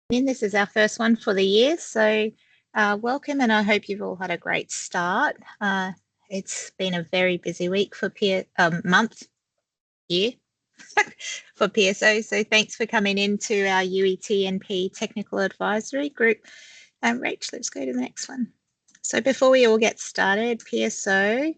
This is our first one for the year, so welcome, and I hope you've all had a great start. It's been a very busy week for year for PSO, so thanks for coming into our UET Technical Advisory Group. Rach, let's go to the next one. So before we all get started, PSO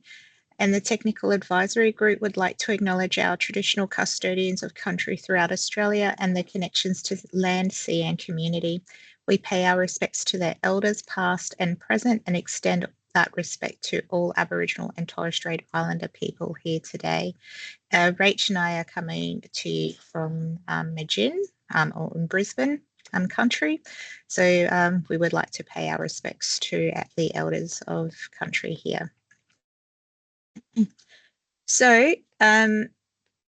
and the Technical Advisory Group would like to acknowledge our traditional custodians of country throughout Australia and their connections to land, sea and community. We pay our respects to their elders past and present and extend that respect to all Aboriginal and Torres Strait Islander people here today. Rach and I are coming to you from Majin or in Brisbane country. So we would like to pay our respects to the elders of country here. So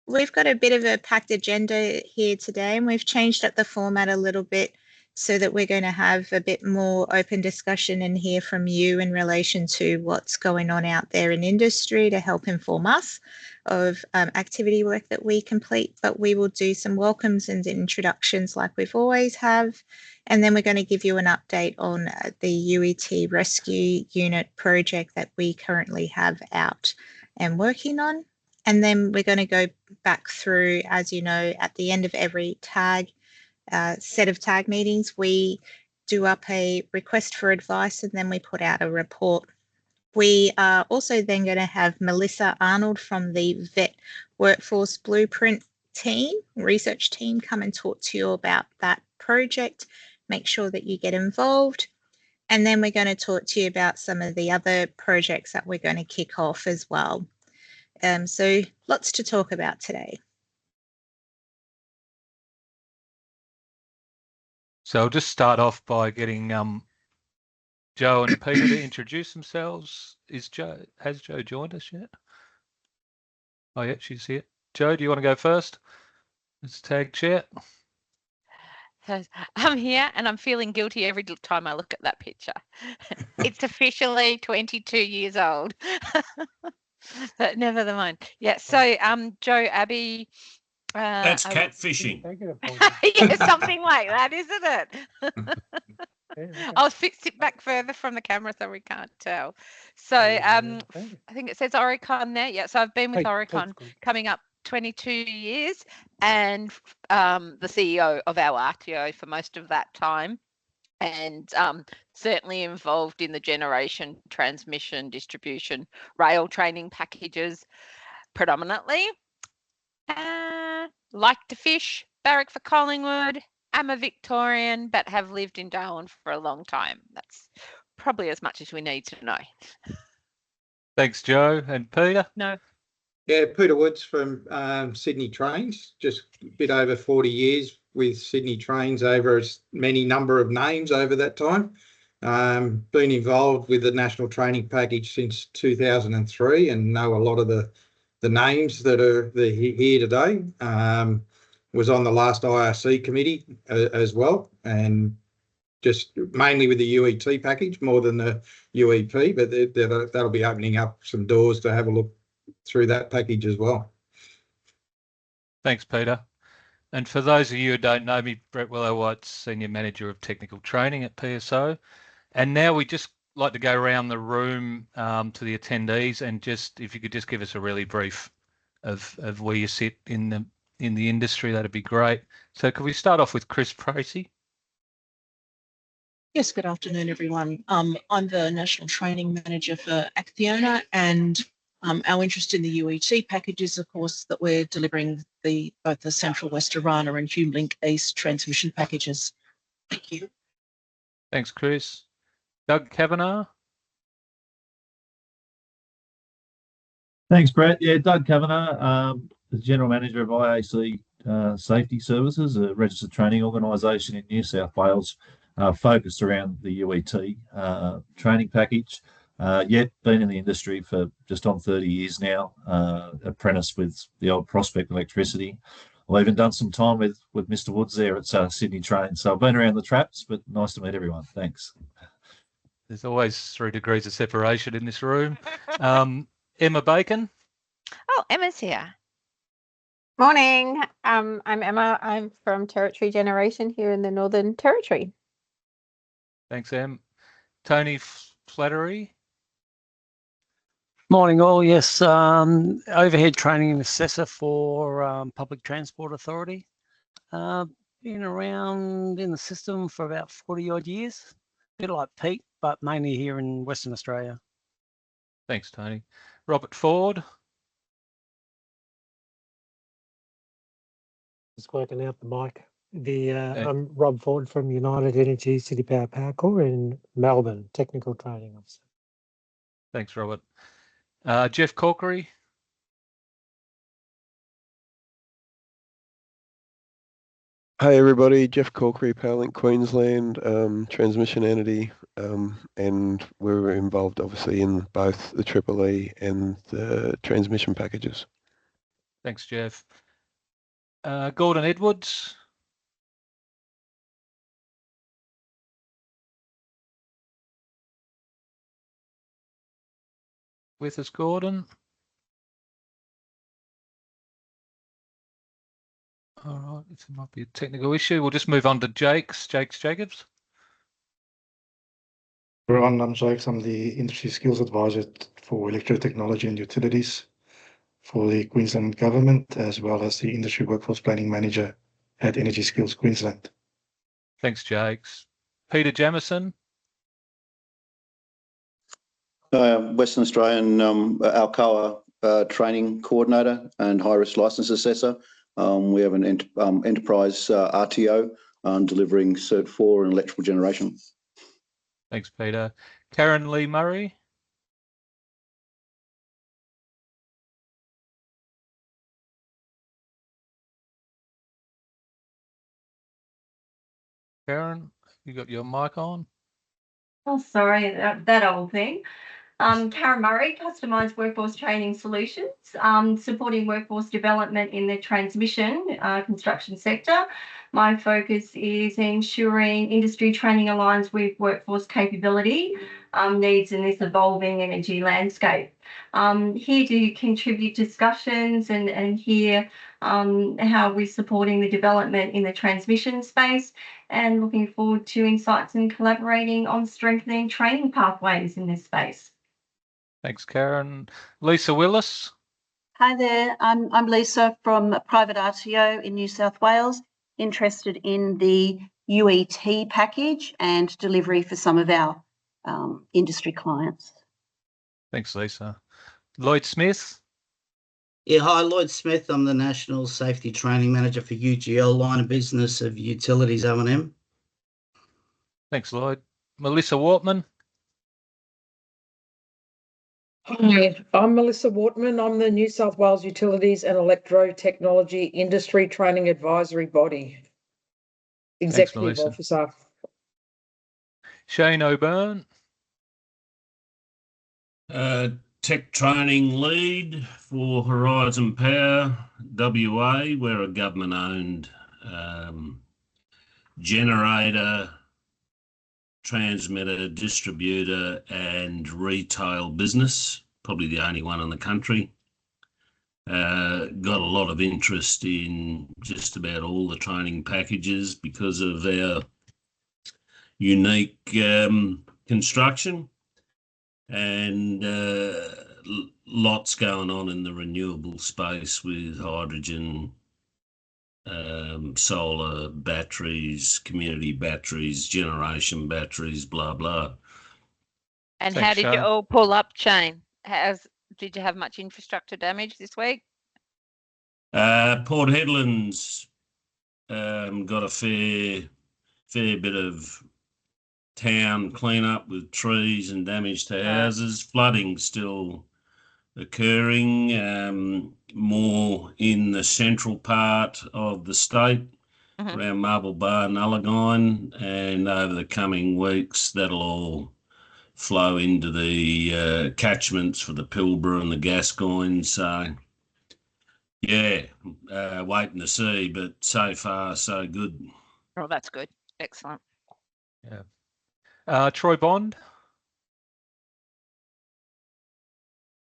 we've got a bit of a packed agenda here today, and we've changed up the format a little bit so that we're going to have a bit more open discussion and hear from you in relation to what's going on out there in industry to help inform us of activity work that we complete. But we will do some welcomes and introductions like we've always have. And then we're going to give you an update on the UET Rescue Unit project that we currently have out and working on. And then we're going to go back through, as you know, at the end of every tag set of tag meetings, we do up a request for advice and then we put out a report. We are also then going to have Melissa Arnold from the Vet Workforce Blueprint team, research team, come and talk to you about that project. Make sure that you get involved. And then we're going to talk to you about some of the other projects that we're going to kick off as well. So lots to talk about today. So I'll just start off by getting Joe and Peter to introduce themselves. Has Joe joined us yet? Oh yeah, she's here. Joe, do you want to go first? As tag chair. I'm here and I'm feeling guilty every time I look at that picture. It's officially 22 years old. But never mind. Yeah, so Joe Abbey. That's catfishing. Yeah, something like that, isn't it? I'll fix it back further from the camera so we can't tell. So I think it says Oricon there. Yeah, so I've been with Oricon coming up 22 years and the CEO of our RTO for most of that time. And certainly involved in the generation, transmission, distribution, rail training packages predominantly. Like to fish, barrack for Collingwood. I'm a Victorian, but have lived in Darwin for a long time. That's probably as much as we need to know. Thanks, Joe. And Peter? No. Yeah, Peter Woods from Sydney Trains, just a bit over 40 years with Sydney Trains, over as many number of names over that time. Been involved with the National Training Package since 2003 and know a lot of the names that are here today. Was on the last IRC committee as well, and just mainly with the UET package more than the UEP, but that'll be opening up some doors to have a look through that package as well. Thanks, Peter. And for those of you who don't know me, Brett Willow-White's Senior Manager of Technical Training at PSO. And now we just like to go around the room to the attendees and just, if you could just give us a really brief of where you sit in the industry, that'd be great. So could we start off with Chris Pracy? Yes, good afternoon, everyone. I'm the National Training Manager for Acciona, and our interest in the UET package is, of course, that we're delivering both the Central West Arana and HumeLink East transmission packages. Thank you. Thanks, Chris. Doug Kavanagh. Thanks, Brett. Yeah, Doug Kavanagh, the General Manager of IAC Safety Services, a registered training organisation in New South Wales, focused around the UET training package. Yet been in the industry for just on 30 years now, apprentice with the old Prospect Electricity. I've even done some time with Mr. Woods there at Sydney Trains. So I've been around the traps, but nice to meet everyone. Thanks. There's always 3 degrees of separation in this room. Emma Bacon. Oh, Emma's here. Morning. I'm Emma. I'm from Territory Generation here in the Northern Territory. Thanks, Em. Tony Flattery. Morning all. Yes, overhead training and assessor for Public Transport Authority. Been around in the system for about 40 odd years. A bit like Pete, but mainly here in Western Australia. Thanks, Tony. Robert Ford. Just working out the mic. I'm Rob Ford from United Energy City Power Corps in Melbourne, Technical Training Officer. Thanks, Robert. Jeff Corkery. Hi everybody, Jeff Corkery, Powerlink Queensland, transmission entity, and we're involved obviously in both the EEE and the transmission packages. Thanks, Jeff. Gordon Edwards. With us, Gordon. All right, this might be a technical issue. We'll just move on to Jakes Jacobs. Everyone, I'm Jakes. I'm the Industry Skills Advisor for Electrotechnology and Utilities for the Queensland Government, as well as the Industry Workforce Planning Manager at Energy Skills Queensland. Thanks, Jakes. Peter Jamieson. Western Australian Alcoa Training Coordinator and High Risk Licence Assessor. We have an enterprise RTO delivering Cert 4 in electrical generation. Thanks, Peter. Karen Lee Murray. Karen, you got your mic on? Oh, sorry, that old thing. Karen Murray, Customised Workforce Training Solutions, supporting workforce development in the transmission construction sector. My focus is ensuring industry training aligns with workforce capability needs in this evolving energy landscape. Here to contribute discussions and hear how we're supporting the development in the transmission space, and looking forward to insights and collaborating on strengthening training pathways in this space. Thanks, Karen. Lisa Willis. Hi there, I'm Lisa from Private RTO in New South Wales, interested in the UET package and delivery for some of our industry clients. Thanks, Lisa. Lloyd Smith. Yeah, hi, Lloyd Smith. I'm the National Safety Training Manager for UGL, line of business of Utilities O&M. Thanks, Lloyd. Melissa Wortman. Hi, I'm Melissa Wortman. I'm the New South Wales Utilities and Electrotechnology Industry Training Advisory Body. Executive Officer. Shane O'Byrne. Tech Training Lead for Horizon Power WA. We're a government-owned generator, transmitter, distributor and retail business, probably the only one in the country. Got a lot of interest in just about all the training packages because of our unique construction, and lots going on in the renewable space with hydrogen, solar batteries, community batteries, generation batteries, blah, blah. And Thanks, how did you all pull up, Shane? Did you have much infrastructure damage this week? Port Hedland's got a fair bit of town cleanup with trees and damage to houses. Flooding still occurring, more in the central part of the state, around Marble Bar, Nullagine, and over the coming weeks that'll all flow into the catchments for the Pilbara and the Gascoyne. So yeah, waiting to see, but so far so good. Oh, that's good. Excellent. Yeah. Troy Bond.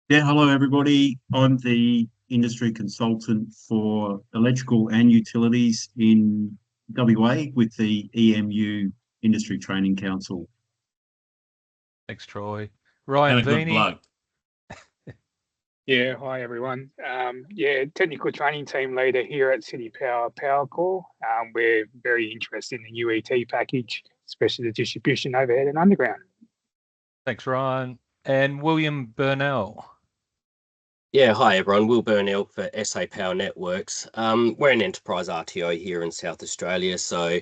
Yeah, hello everybody. I'm the industry consultant for electrical and utilities in WA with the EMU Industry Training Council. Thanks, Troy. Ryan And a good Veeney. bloke. Yeah, hi everyone. Yeah, technical training team leader here at City Power Power Core. We're very interested in the UET package, especially the distribution overhead and underground. Thanks, Ryan. And William Burnell. Yeah, hi everyone. Will Burnell for SA Power Networks. We're an enterprise RTO here in South Australia, so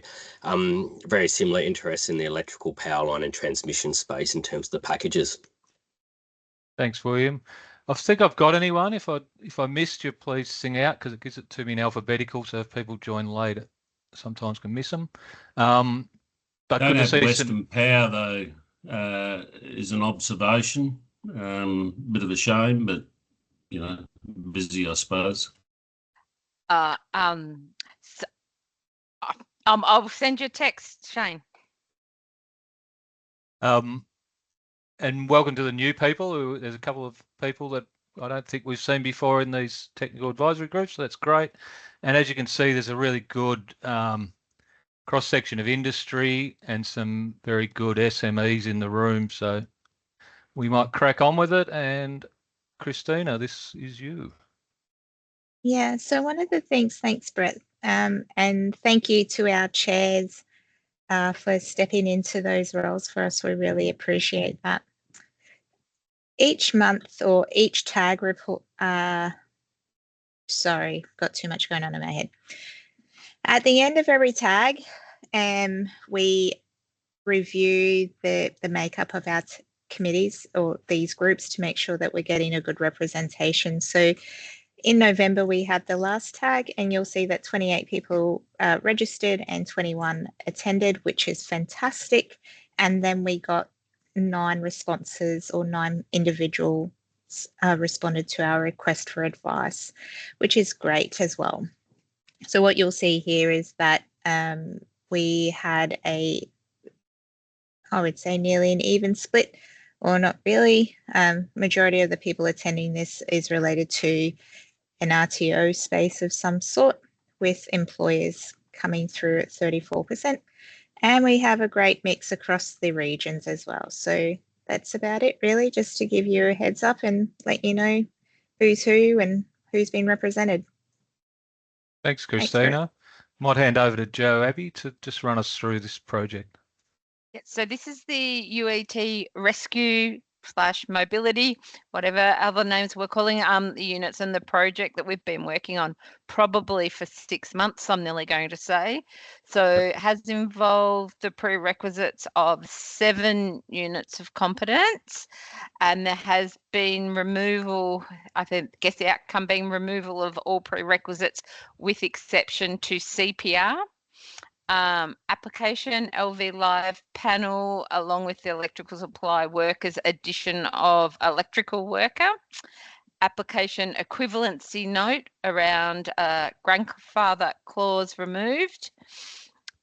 very similar interest in the electrical power line and transmission space in terms of the packages. Thanks, William. I think I've got anyone. If I missed you, please sing out because it gives it to me in alphabetical. So if people join late, it sometimes can miss them. But Don't good to have see Western Power though. Is an observation. Bit of a shame, but you know, busy, I suppose. I'll send you a text, Shane. And welcome to the new people. There's a couple of people that I don't think we've seen before in these technical advisory groups, so that's great. And as you can see, there's a really good cross-section of industry and some very good SMEs in the room. So we might crack on with it. And Christina, this is you. Yeah, so one of the things, thanks, Brett, and thank you to our chairs for stepping into those roles for us. We really appreciate that. Each month or each tag report, sorry, got too much going on in my head. At the end of every tag, we review the makeup of our committees or these groups to make sure that we're getting a good representation. So in November, we had the last tag, and you'll see that 28 people registered and 21 attended, which is fantastic. And then we got 9 responses, or 9 individuals responded to our request for advice, which is great as well. So what you'll see here is that we had I would say nearly an even split, or not really. Majority of the people attending this is related to an RTO space of some sort, with employers coming through at 34%. And we have a great mix across the regions as well. So that's about it, really, just to give you a heads up and let you know who's who and who's been represented. Thanks, Christina. Might hand over to Joe Abbey to just run us through this project. Yeah, so this is the UET Rescue / Mobility, whatever other names we're calling the units and the project that we've been working on probably for 6 months, I'm nearly going to say. So it has involved the prerequisites of 7 units of competence, and there has been removal, guess the outcome being removal of all prerequisites with exception to CPR. Application, LV Live panel, along with the electrical supply workers, addition of electrical worker, application equivalency note around grandfather clause removed,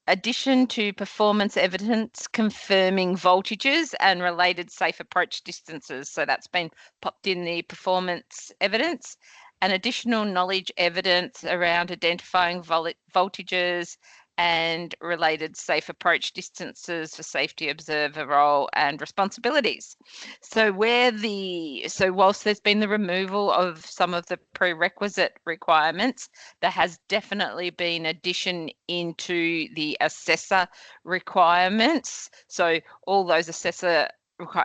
addition to performance evidence confirming voltages and related safe approach distances. So that's been popped in the performance evidence. And additional knowledge evidence around identifying voltages and related safe approach distances for safety observer role and responsibilities. So whilst there's been the removal of some of the prerequisite requirements, there has definitely been addition into the assessor requirements. So all those assessor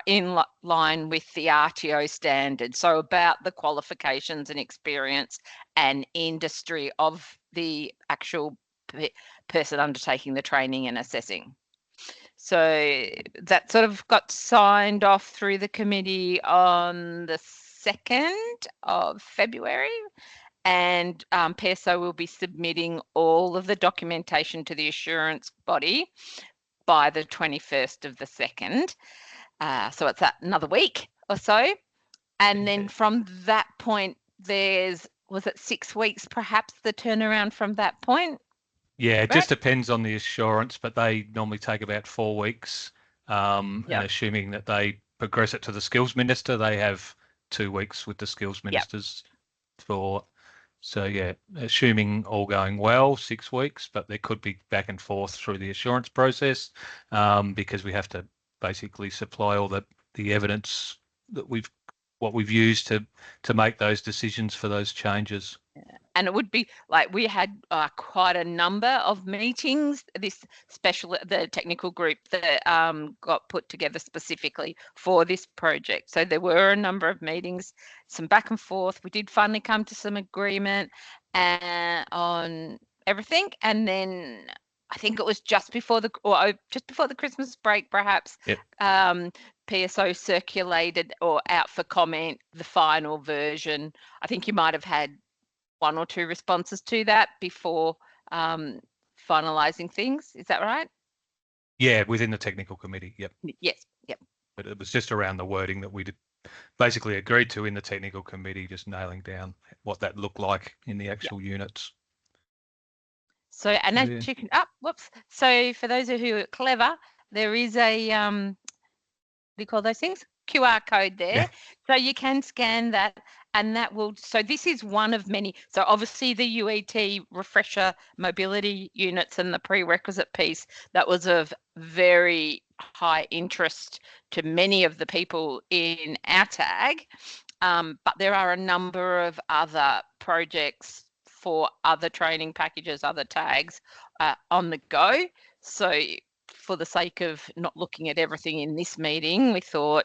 in line with the RTO standard. So about the qualifications and experience and industry of the actual person undertaking the training and assessing. So that sort of got signed off through the committee on the 2nd of February. And PSO will be submitting all of the documentation to the assurance body by the 21st of the 2nd. So it's another week or so. And then from that point, was it 6 weeks perhaps, the turnaround from that point? Yeah, it just depends on the assurance, but they normally take about 4 weeks. And assuming that they progress it to the skills minister, they have 2 weeks with the skills ministers. for. So yeah, assuming all going well, 6 weeks, but there could be back and forth through the assurance process because we have to basically supply all the evidence that what we've used to make those decisions for those changes. And it would be like we had quite a number of meetings. The technical group that got put together specifically for this project. So there were a number of meetings, some back and forth. We did finally come to some agreement on everything, and then I think it was just before the Christmas break, perhaps. Yep. PSO circulated or out for comment the final version. I think you might have had 1 or 2 responses to that before finalising things. Is that right? Yeah, within the technical committee. Yep. Yes. Yep. But it was just around the wording that we basically agreed to in the technical committee, just nailing down what that looked like in the actual units. So, and as you can, whoops. So for those who are clever, there is a, what do you call those things? QR code there. Yeah. So you can scan that and that will, so this is one of many. So obviously the UET refresher mobility units and the prerequisite piece, that was of very high interest to many of the people in our tag. But there are a number of other projects for other training packages, other tags on the go. So for the sake of not looking at everything in this meeting, we thought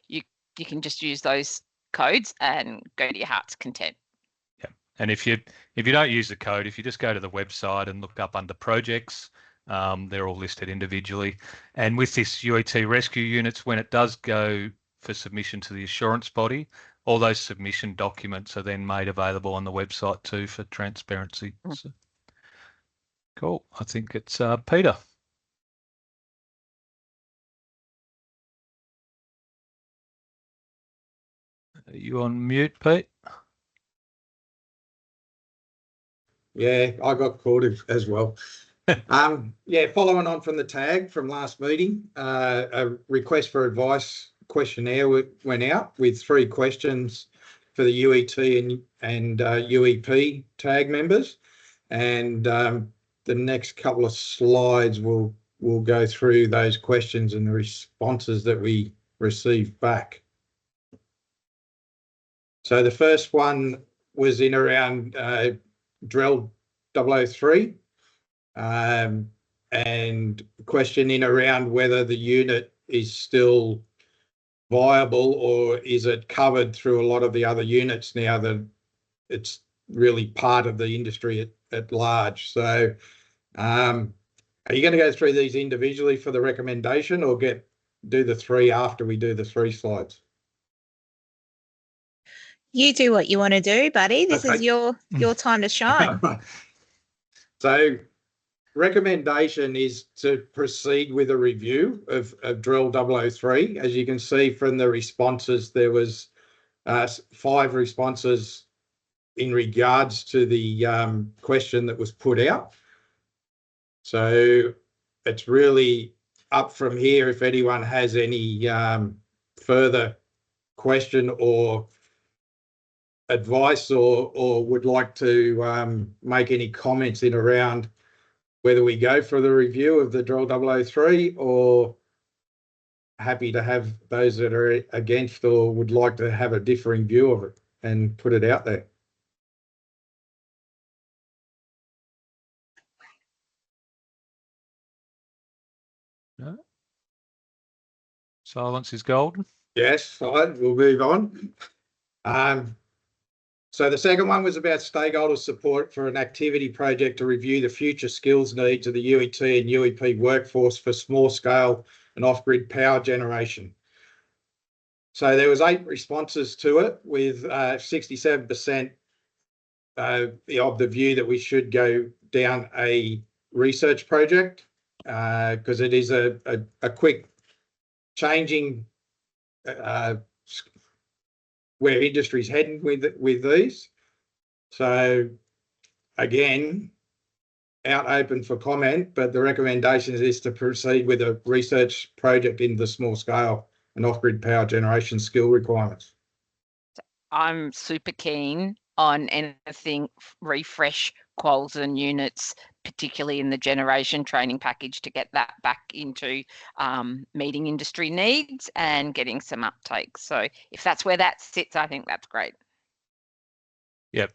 you can just use those codes and go to your heart's content. Yeah, and if you don't use the code, if you just go to the website and look up under projects, they're all listed individually. And with this UET rescue units, when it does go for submission to the assurance body, all those submission documents are then made available on the website too for transparency. So, cool. I think it's Peter. Are you on mute, Pete? Yeah, I got caught as well. Yeah, following on from the tag from last meeting, a request for advice questionnaire went out with 3 questions for the UET and UEP tag members. And the next couple of slides will go through those questions and the responses that we received back. So the first one was in around drill 003 and questioning around whether the unit is still viable or is it covered through a lot of the other units now that it's really part of the industry at large. So are you going to go through these individually for the recommendation or do the 3 after we do the 3 slides? You do what you want to do, buddy. This is your time to shine. So recommendation is to proceed with a review of drill 003. As you can see from the responses, there was 5 responses in regards to the question that was put out. So it's really up from here if anyone has any further question or advice or would like to make any comments in around whether we go for the review of the drill 003 or happy to have those that are against or would like to have a differing view of it and put it out there. No. Silence is golden. Yes, fine. We'll move on. So the second one was about stakeholder support for an activity project to review the future skills needs of the UET and UEP workforce for small scale and off-grid power generation. So there was 8 responses to it with 67% of the view that we should go down a research project because it is a quick changing where industry's heading with these. So again, out open for comment, but the recommendation is to proceed with a research project in the small scale and off-grid power generation skill requirements. I'm super keen on anything refresh quals and units, particularly in the generation training package, to get that back into meeting industry needs and getting some uptake. So if that's where that sits, I think that's great. Yep.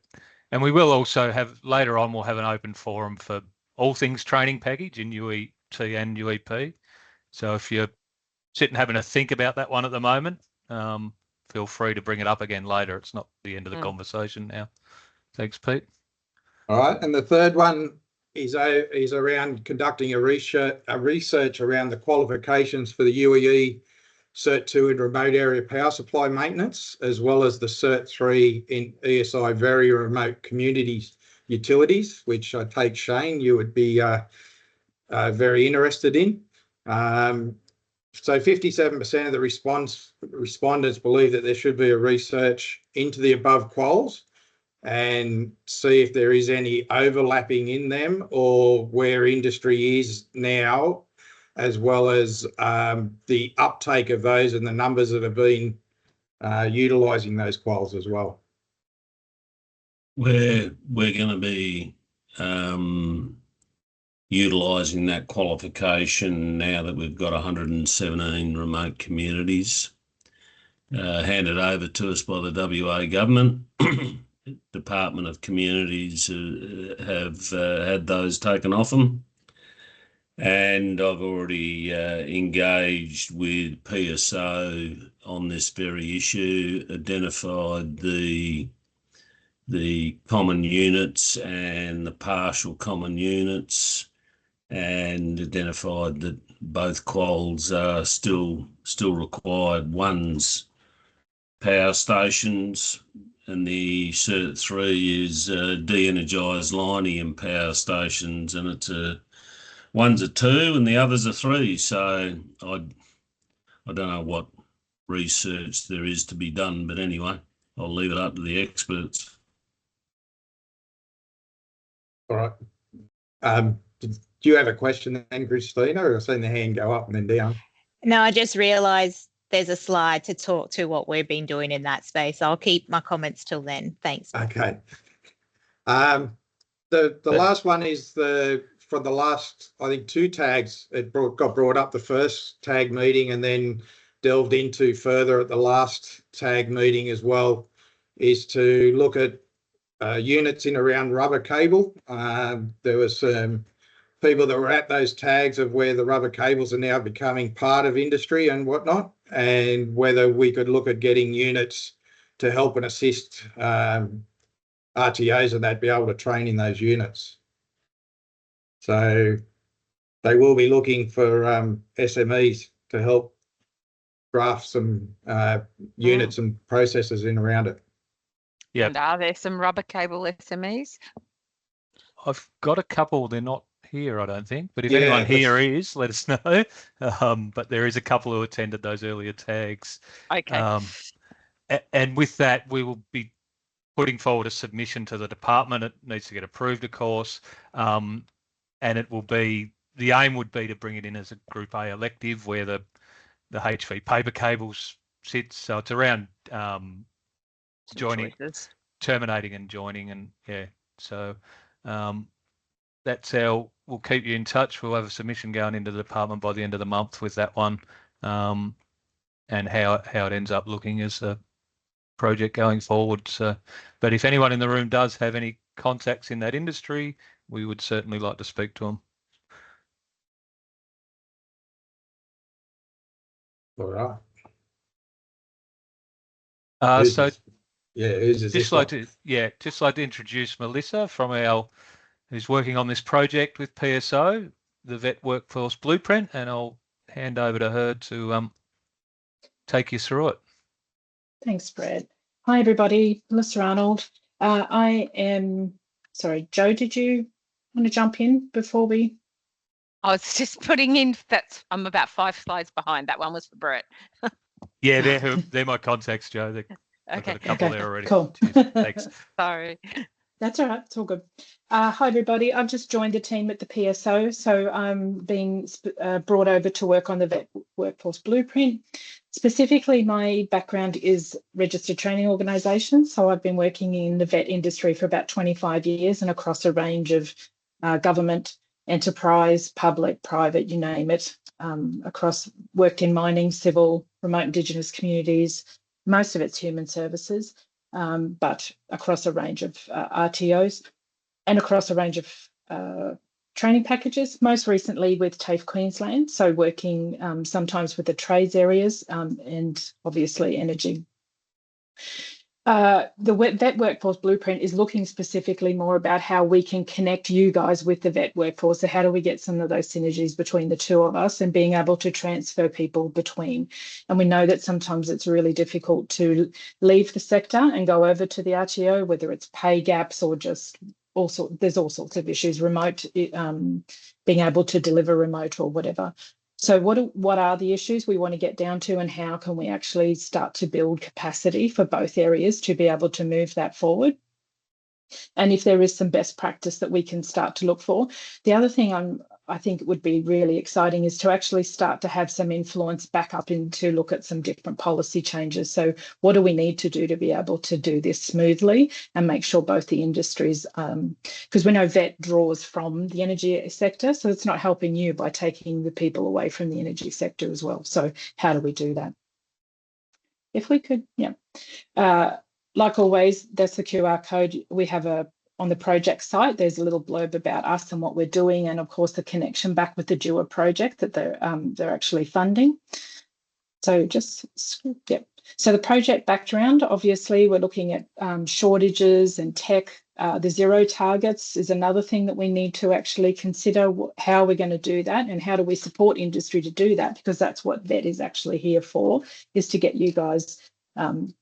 And we will also have, later on, we'll have an open forum for all things training package in UET and UEP. So if you're sitting having a think about that one at the moment, feel free to bring it up again later. It's not the end of the conversation now. Thanks, Pete. All right. And the third one is around conducting a research around the qualifications for the UEE Cert 2 in remote area power supply maintenance, as well as the Cert 3 in ESI very remote communities utilities, which I take, Shane, you would be very interested in. So 57% of the respondents believe that there should be a research into the above quals and see if there is any overlapping in them or where industry is now, as well as the uptake of those and the numbers that have been utilising those quals as well. We're going to be utilising that qualification now that we've got 117 remote communities handed over to us by the WA government. Department of Communities have had those taken off them. And I've already engaged with PSO on this very issue, identified the common units and the partial common units, and identified that both quals are still required. One's power stations, and the Cert 3 is de-energised linear power stations, and it's one's a 2 and the other's a 3. So I don't know what research there is to be done, but anyway, I'll leave it up to the experts. All right. Do you have a question then, Christina? I've seen the hand go up and then down. No, I just realised there's a slide to talk to what we've been doing in that space. I'll keep my comments till then. Thanks. Okay. The last one is for the last, I think, 2 tags. It got brought up the first tag meeting and then delved into further at the last tag meeting as well, is to look at units in around rubber cable. There was some people that were at those tags of where the rubber cables are now becoming part of industry and whatnot, and whether we could look at getting units to help and assist RTOs and that be able to train in those units. So they will be looking for SMEs to help draft some units and processes in around it. Yeah. And are there some rubber cable SMEs? I've got a couple. They're not here, I don't think. But if anyone here is, let us know. But there is a couple who attended those earlier tags. Okay. And with that, we will be putting forward a submission to the department. It needs to get approved, of course. And it will be, the aim would be to bring it in as a Group A elective where the HV paper cables sits. So it's around joining, terminating and joining, and yeah. So that's how we'll keep you in touch. We'll have a submission going into the department by the end of the month with that one, and how it ends up looking as a project going forward. So, but if anyone in the room does have any contacts in that industry, we would certainly like to speak to them. All right. So just like to introduce Melissa from who's working on this project with PSO, the Vet Workforce Blueprint, and I'll hand over to her to take you through it. Thanks, Brad. Hi, everybody. Melissa Arnold. I am, sorry, Joe, did you want to jump in before we? I was just putting in that I'm about 5 slides behind. That one was for Brett. Yeah, they're my contacts, Joe. I've got a couple there already. Cool. Thanks. Sorry. That's all right. It's all good. Hi, everybody. I've just joined the team at the PSO, so I'm being brought over to work on the Vet Workforce Blueprint. Specifically, my background is registered training organisations. So I've been working in the vet industry for about 25 years and across a range of government, enterprise, public, private, you name it, worked in mining, civil, remote Indigenous communities. Most of it's human services, but across a range of RTOs and across a range of training packages, most recently with TAFE Queensland, so working sometimes with the trades areas and obviously energy. The vet workforce blueprint is looking specifically more about how we can connect you guys with the vet workforce. So how do we get some of those synergies between the two of us and being able to transfer people between? And we know that sometimes it's really difficult to leave the sector and go over to the RTO, whether it's pay gaps or just there's all sorts of issues, remote, being able to deliver remote or whatever. So what are the issues we want to get down to, and how can we actually start to build capacity for both areas to be able to move that forward? And if there is some best practice that we can start to look for. The other thing I think would be really exciting is to actually start to have some influence back up into look at some different policy changes. So what do we need to do to be able to do this smoothly and make sure both the industries, because we know vet draws from the energy sector, so it's not helping you by taking the people away from the energy sector as well. So how do we do that? If we could, yeah. Like always, that's the QR code. We have on the project site, there's a little blurb about us and what we're doing, and of course the connection back with the DUA project that they're actually funding. So just, yeah. So the project background, obviously we're looking at shortages and tech. The zero targets is another thing that we need to actually consider how we're going to do that and how do we support industry to do that, because that's what VET is actually here for, is to get you guys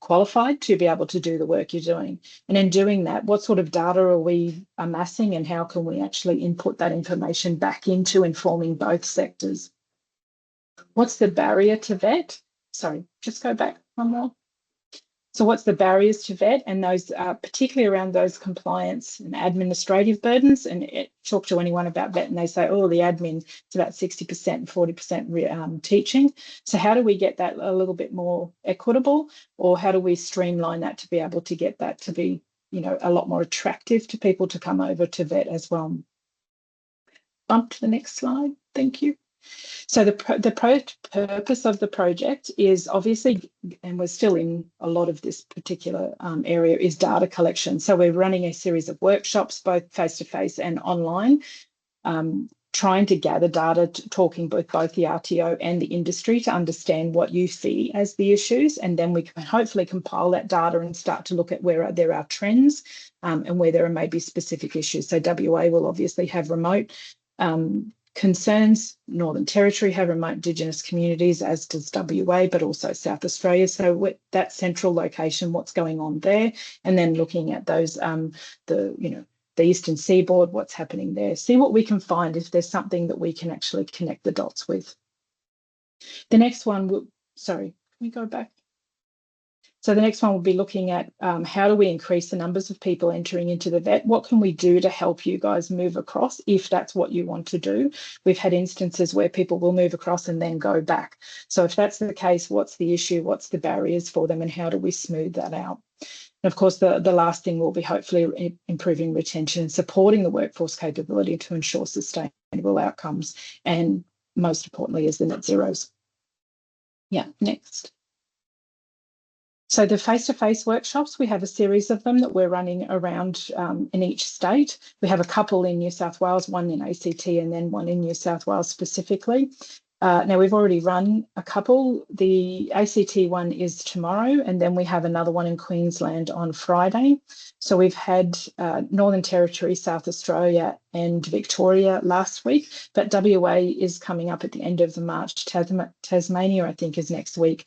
qualified to be able to do the work you're doing. And in doing that, what sort of data are we amassing and how can we actually input that information back into informing both sectors? What's the barrier to VET? Sorry, just go back one more. So what's the barriers to VET, and those particularly around those compliance and administrative burdens? And talk to anyone about VET and they say, oh, the admin, it's about 60% and 40% teaching. So how do we get that a little bit more equitable, or how do we streamline that to be able to get that to be, you know, a lot more attractive to people to come over to VET as well? Bump to the next slide. Thank you. So the purpose of the project is obviously, and we're still in a lot of this particular area, is data collection. So we're running a series of workshops, both face-to-face and online, trying to gather data, talking with both the RTO and the industry to understand what you see as the issues. And then we can hopefully compile that data and start to look at where there are trends and where there are maybe specific issues. So WA will obviously have remote concerns. Northern Territory have remote Indigenous communities, as does WA, but also South Australia. So that central location, what's going on there, and then looking at those, the Eastern Seaboard, what's happening there. See what we can find if there's something that we can actually connect the dots with. The next one, sorry, can we go back? So the next one will be looking at how do we increase the numbers of people entering into the VET? What can we do to help you guys move across if that's what you want to do? We've had instances where people will move across and then go back. So if that's the case, what's the issue? What's the barriers for them and how do we smooth that out? And of course, the last thing will be hopefully improving retention and supporting the workforce capability to ensure sustainable outcomes. And most importantly is the net zeros. Yeah, next. So the face-to-face workshops, we have a series of them that we're running around in each state. We have a couple in New South Wales, one in ACT and then one in New South Wales specifically. Now we've already run a couple. The ACT one is tomorrow, and then we have another one in Queensland on Friday. So we've had Northern Territory, South Australia and Victoria last week, but WA is coming up at the end of the March. Tasmania, I think, is next week.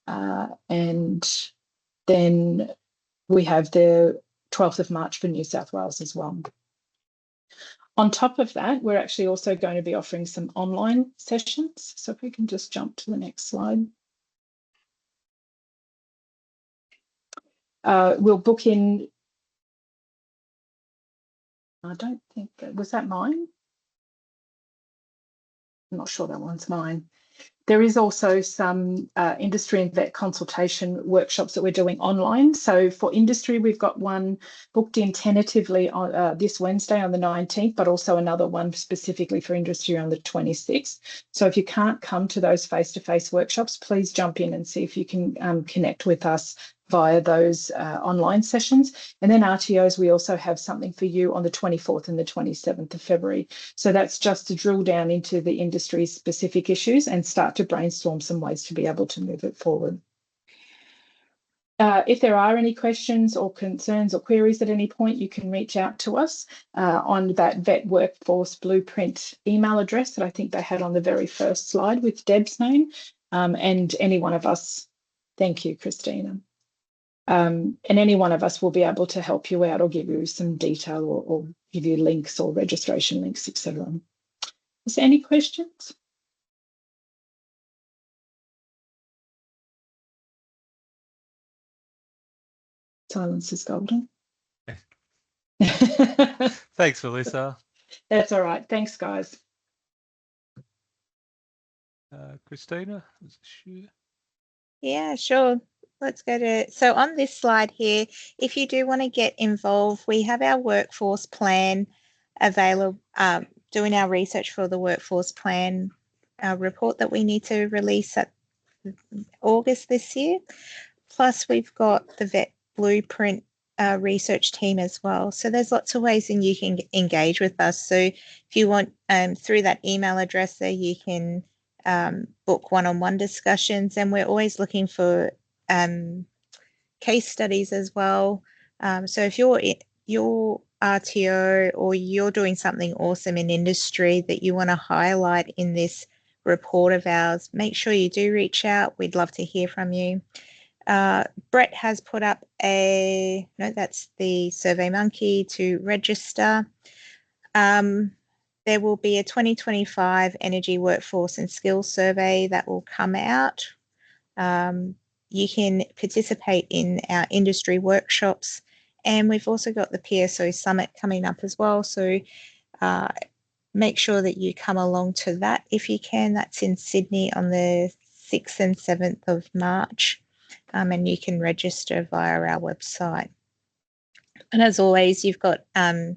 And then we have the 12th of March for New South Wales as well. On top of that, we're actually also going to be offering some online sessions. So if we can just jump to the next slide. We'll book in. I don't think was that mine? I'm not sure that one's mine. There is also some industry and vet consultation workshops that we're doing online. So for industry, we've got one booked in tentatively on this Wednesday on the 19th, but also another one specifically for industry on the 26th. So if you can't come to those face-to-face workshops, please jump in and see if you can connect with us via those online sessions. And then RTOs, we also have something for you on the 24th and the 27th of February. So that's just to drill down into the industry specific issues and start to brainstorm some ways to be able to move it forward. If there are any questions or concerns or queries at any point, you can reach out to us on that Vet Workforce Blueprint email address that I think they had on the very first slide with Deb's name, and any one of us. Thank you, Christina. And any one of us will be able to help you out or give you some detail or give you links or registration links, etc. Is there any questions? Silence is golden. Thanks, Melissa. That's all right. Thanks, guys. Christina? Yeah, sure. Let's go to, so on this slide here, if you do want to get involved, we have our workforce plan available, doing our research for the workforce plan report that we need to release at August this year. Plus we've got the Vet Blueprint research team as well. So there's lots of ways and you can engage with us. So if you want through that email address there, you can book one-on-one discussions, and we're always looking for case studies as well. So if you're RTO or you're doing something awesome in industry that you want to highlight in this report of ours, make sure you do reach out. We'd love to hear from you. Brett has put up that's the SurveyMonkey to register. There will be a 2025 Energy Workforce and Skills Survey that will come out. You can participate in our industry workshops, and we've also got the PSO Summit coming up as well. So make sure that you come along to that if you can. That's in Sydney on the 6th and 7th of March, and you can register via our website. And as always, you've got the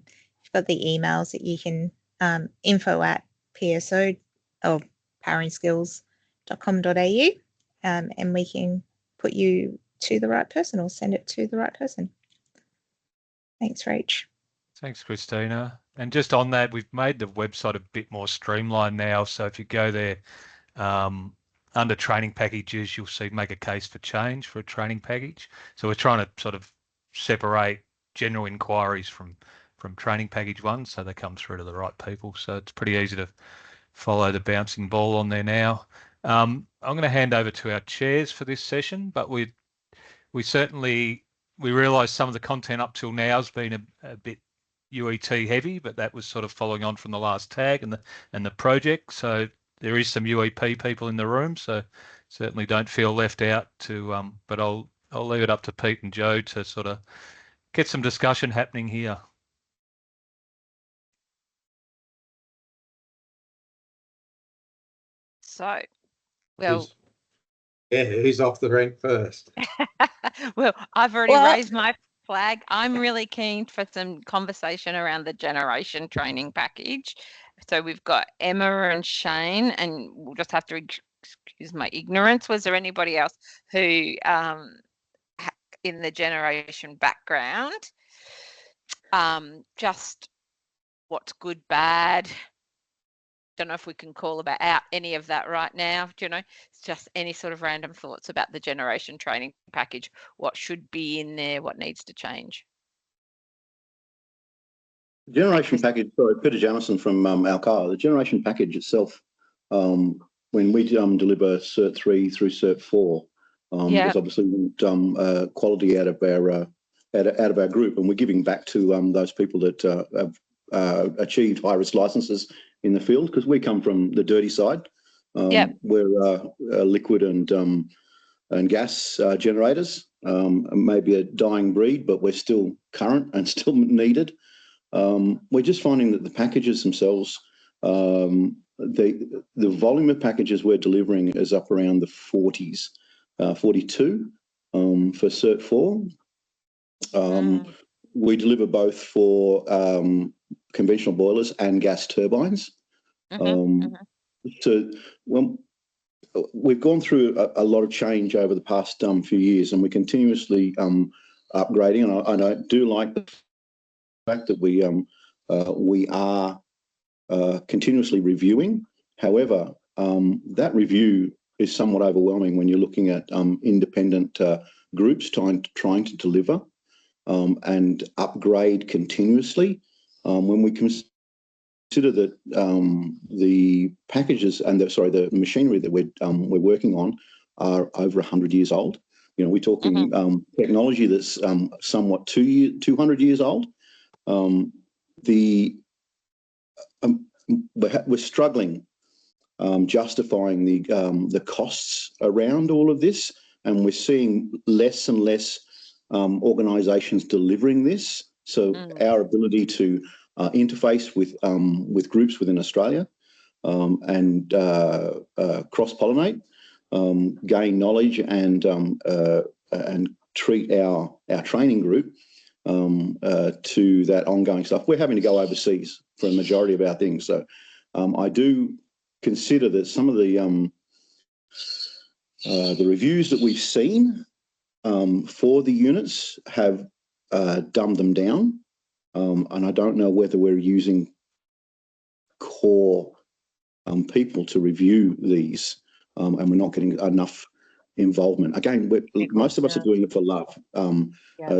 emails that you can info@pso or poweringskills.com.au, and we can put you to the right person or send it to the right person. Thanks, Rach. Thanks, Christina. And just on that, we've made the website a bit more streamlined now. So if you go there under training packages, you'll see make a case for change for a training package. So we're trying to sort of separate general inquiries from training package one, so they come through to the right people. So it's pretty easy to follow the bouncing ball on there now. I'm going to hand over to our chairs for this session, but we realise some of the content up till now has been a bit UET heavy, but that was sort of following on from the last tag and the project. So there is some UEP people in the room, so certainly don't feel left out. But I'll leave it up to Pete and Joe to sort of get some discussion happening here. So, well, who's off the rank first? well, I've already raised my flag. I'm really keen for some conversation around the generation training package. So we've got Emma and Shane, and we'll just have to excuse my ignorance. Was there anybody else who in the generation background, just what's good, bad? Don't know if we can call out any of that right now. Do you know, it's just any sort of random thoughts about the generation training package, what should be in there, what needs to change. Generation package, sorry, Peter Jamison from Alcoa. The generation package itself, when we deliver Cert 3 through Cert 4, is obviously quality out of our group, and we're giving back to those people that have achieved high-risk licenses in the field, because we come from the dirty side. We're liquid and gas generators, maybe a dying breed, but we're still current and still needed. We're just finding that the packages themselves the volume of packages we're delivering is up around the 40s, 42 for Cert 4. We deliver both for conventional boilers and gas turbines. So we've gone through a lot of change over the past few years, and we're continuously upgrading. And I do like the fact that we are continuously reviewing. However, that review is somewhat overwhelming when you're looking at independent groups trying to deliver and upgrade continuously. When we consider that the packages and the machinery that we're working on are over 100 years old. You know, we're talking technology that's somewhat 200 years old. We're struggling justifying the costs around all of this, and we're seeing less and less organisations delivering this. So our ability to interface with groups within Australia and cross-pollinate, gain knowledge, and treat our training group to that ongoing stuff. We're having to go overseas for a majority of our things. So I do consider that some of the reviews that we've seen for the units have dumbed them down, and I don't know whether we're using core people to review these, and we're not getting enough involvement. Again, most of us are doing it for love,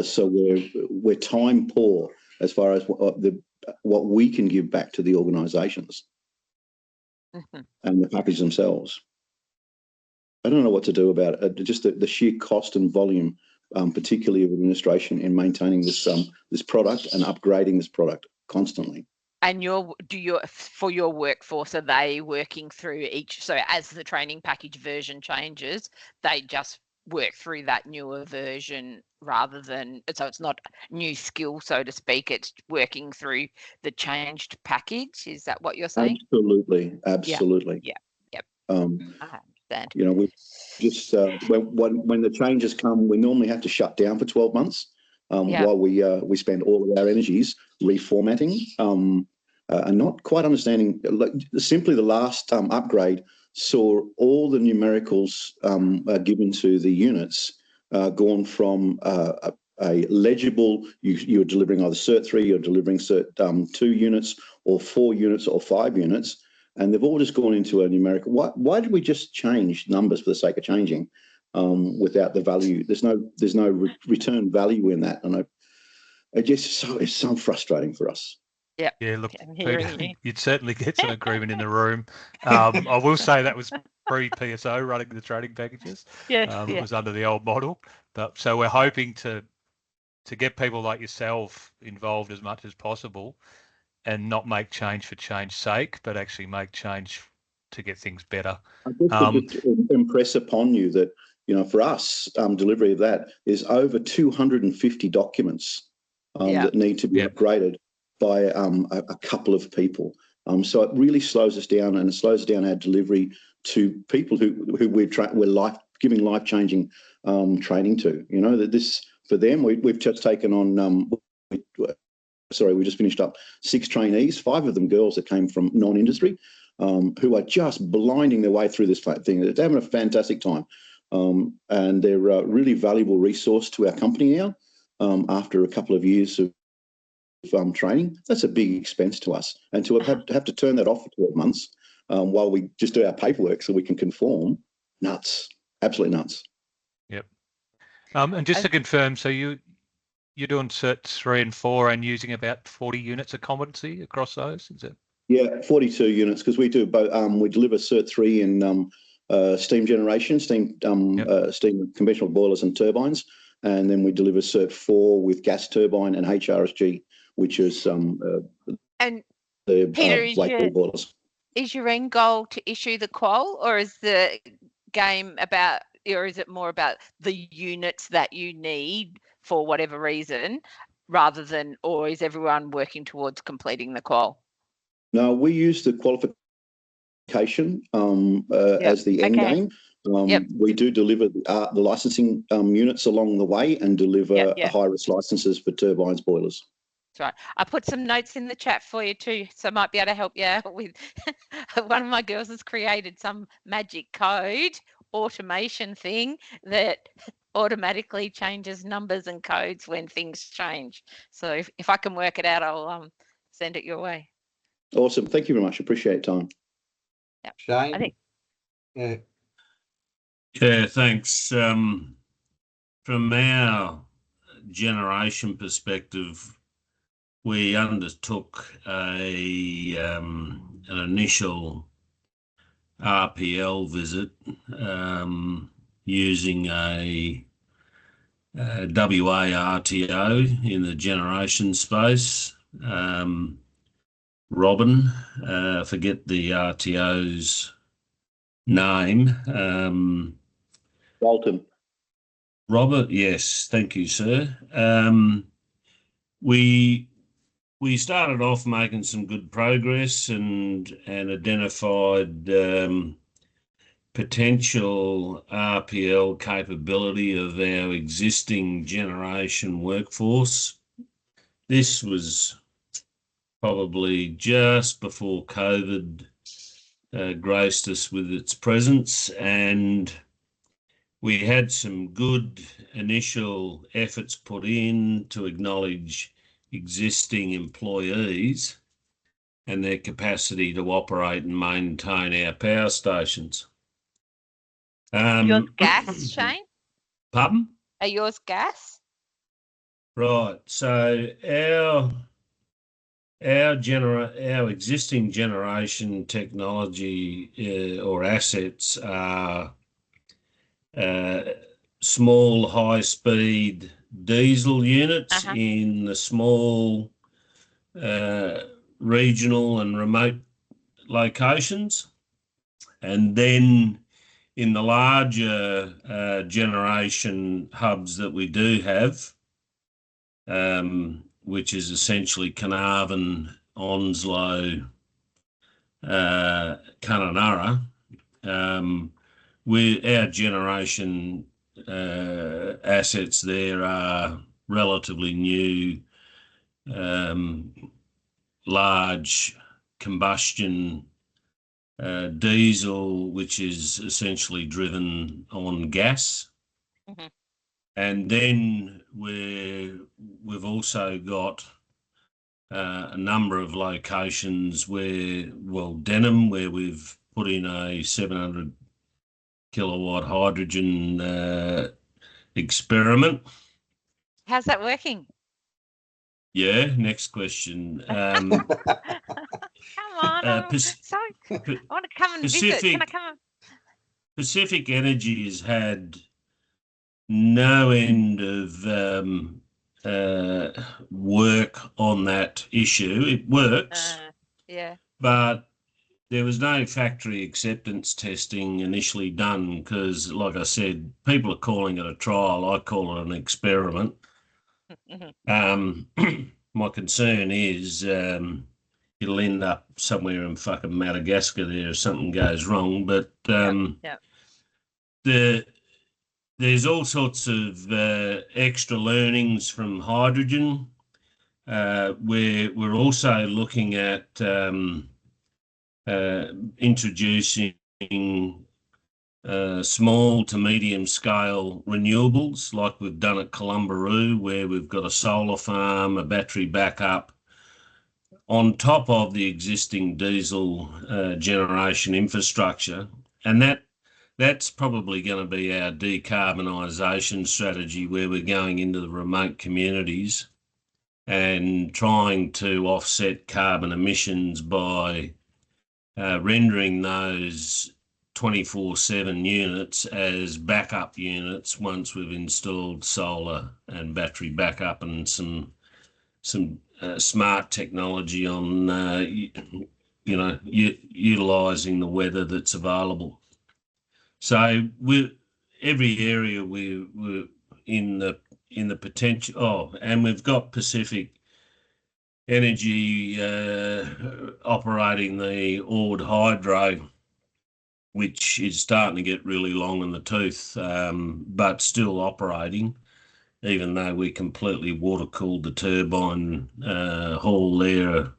so we're time poor as far as what we can give back to the organisations and the package themselves. I don't know what to do about it. Just the sheer cost and volume, particularly of administration, in maintaining this product and upgrading this product constantly. And for your workforce, are they working through each? So as the training package version changes, they just work through that newer version rather than, so it's not new skill, so to speak. It's working through the changed package. Is that what you're saying? Absolutely. Yeah. I understand. You know, we just when the changes come, we normally have to shut down for 12 months while we spend all of our energies reformatting and not quite understanding. Simply, the last upgrade saw all the numericals given to the units gone from a legible. You're delivering either Cert 3, you're delivering Cert 2 units, or 4 units, or 5 units. And they've all just gone into a numerical. Why did we just change numbers for the sake of changing without the value? There's no return value in that, and it's so frustrating for us. Yeah, look, Peter, you'd certainly get some agreement in the room. I will say that was pre-PSO running the training packages. It was under the old model, but so we're hoping to get people like yourself involved as much as possible, and not make change for change's sake, but actually make change to get things better. I just impress upon you that, you know, for us, delivery of that is over 250 documents that need to be upgraded by a couple of people. So it really slows us down, and it slows down our delivery to people who we're giving life-changing training to. You know, that this for them, we've just taken on. We just finished up 6 trainees, 5 of them girls that came from non-industry, who are just blinding their way through this thing. They're having a fantastic time, and they're a really valuable resource to our company now. After a couple of years of training, that's a big expense to us, and to have to turn that off for 12 months while we just do our paperwork so we can conform, nuts, absolutely nuts. Yep. And just to confirm, so you're doing Cert 3 and 4 and using about 40 units of competency across those, is it? Yeah, 42 units, because we do both. We deliver Cert 3 in steam generation, steam conventional boilers and turbines, and then we deliver Cert 4 with gas turbine and HRSG, which is and the Peter, boilers. Is your end goal to issue the qual, or is the game about, or is it more about the units that you need for whatever reason, rather than, or is everyone working towards completing the qual? No, we use the qualification location as the end game. We do deliver the licensing units along the way and deliver high-risk licenses for turbines, boilers. That's right. I put some notes in the chat for you too, so I might be able to help you out with. One of my girls has created some magic code automation thing that automatically changes numbers and codes when things change. So if I can work it out, I'll send it your way. Awesome. Thank you very much. Appreciate time. Yeah. Shane? I think. Yeah. Yeah, thanks. From our generation perspective, we undertook an initial RPL visit using a WA RTO in the generation space. Robin, forget the RTO's name. Walton. Robert, yes, thank you, sir. We started off making some good progress and identified potential RPL capability of our existing generation workforce. This was probably just before COVID graced us with its presence, and we had some good initial efforts put in to acknowledge existing employees and their capacity to operate and maintain our power stations. Yours gas, Shane? Pardon? Are yours gas? Right. So our existing generation technology or assets are small high-speed diesel units in the small regional and remote locations, and then in the larger generation hubs that we do have, which is essentially Carnarvon, Onslow, Kununurra, our generation assets there are relatively new, large combustion diesel, which is essentially driven on gas. And then we've also got a number of locations where, well, Denham, where we've put in a 700 kilowatt hydrogen experiment. How's that working? Yeah, next question. Come on, I want to come and visit. Can I come? Pacific Energy has had no end of work on that issue. It works, yeah, but there was no factory acceptance testing initially done because, like I said, people are calling it a trial. I call it an experiment. My concern is it'll end up somewhere in fucking Madagascar there if something goes wrong. But there's all sorts of extra learnings from hydrogen. We're also looking at introducing small to medium scale renewables like we've done at Columbaroo, where we've got a solar farm, a battery backup on top of the existing diesel generation infrastructure. And that's probably going to be our decarbonisation strategy, where we're going into the remote communities and trying to offset carbon emissions by rendering those 24/7 units as backup units once we've installed solar and battery backup and some smart technology on utilising the weather that's available. So every area we're in the potential. Oh, and we've got Pacific Energy operating the Ord Hydro which is starting to get really long in the tooth, but still operating, even though we completely water-cooled the turbine hall there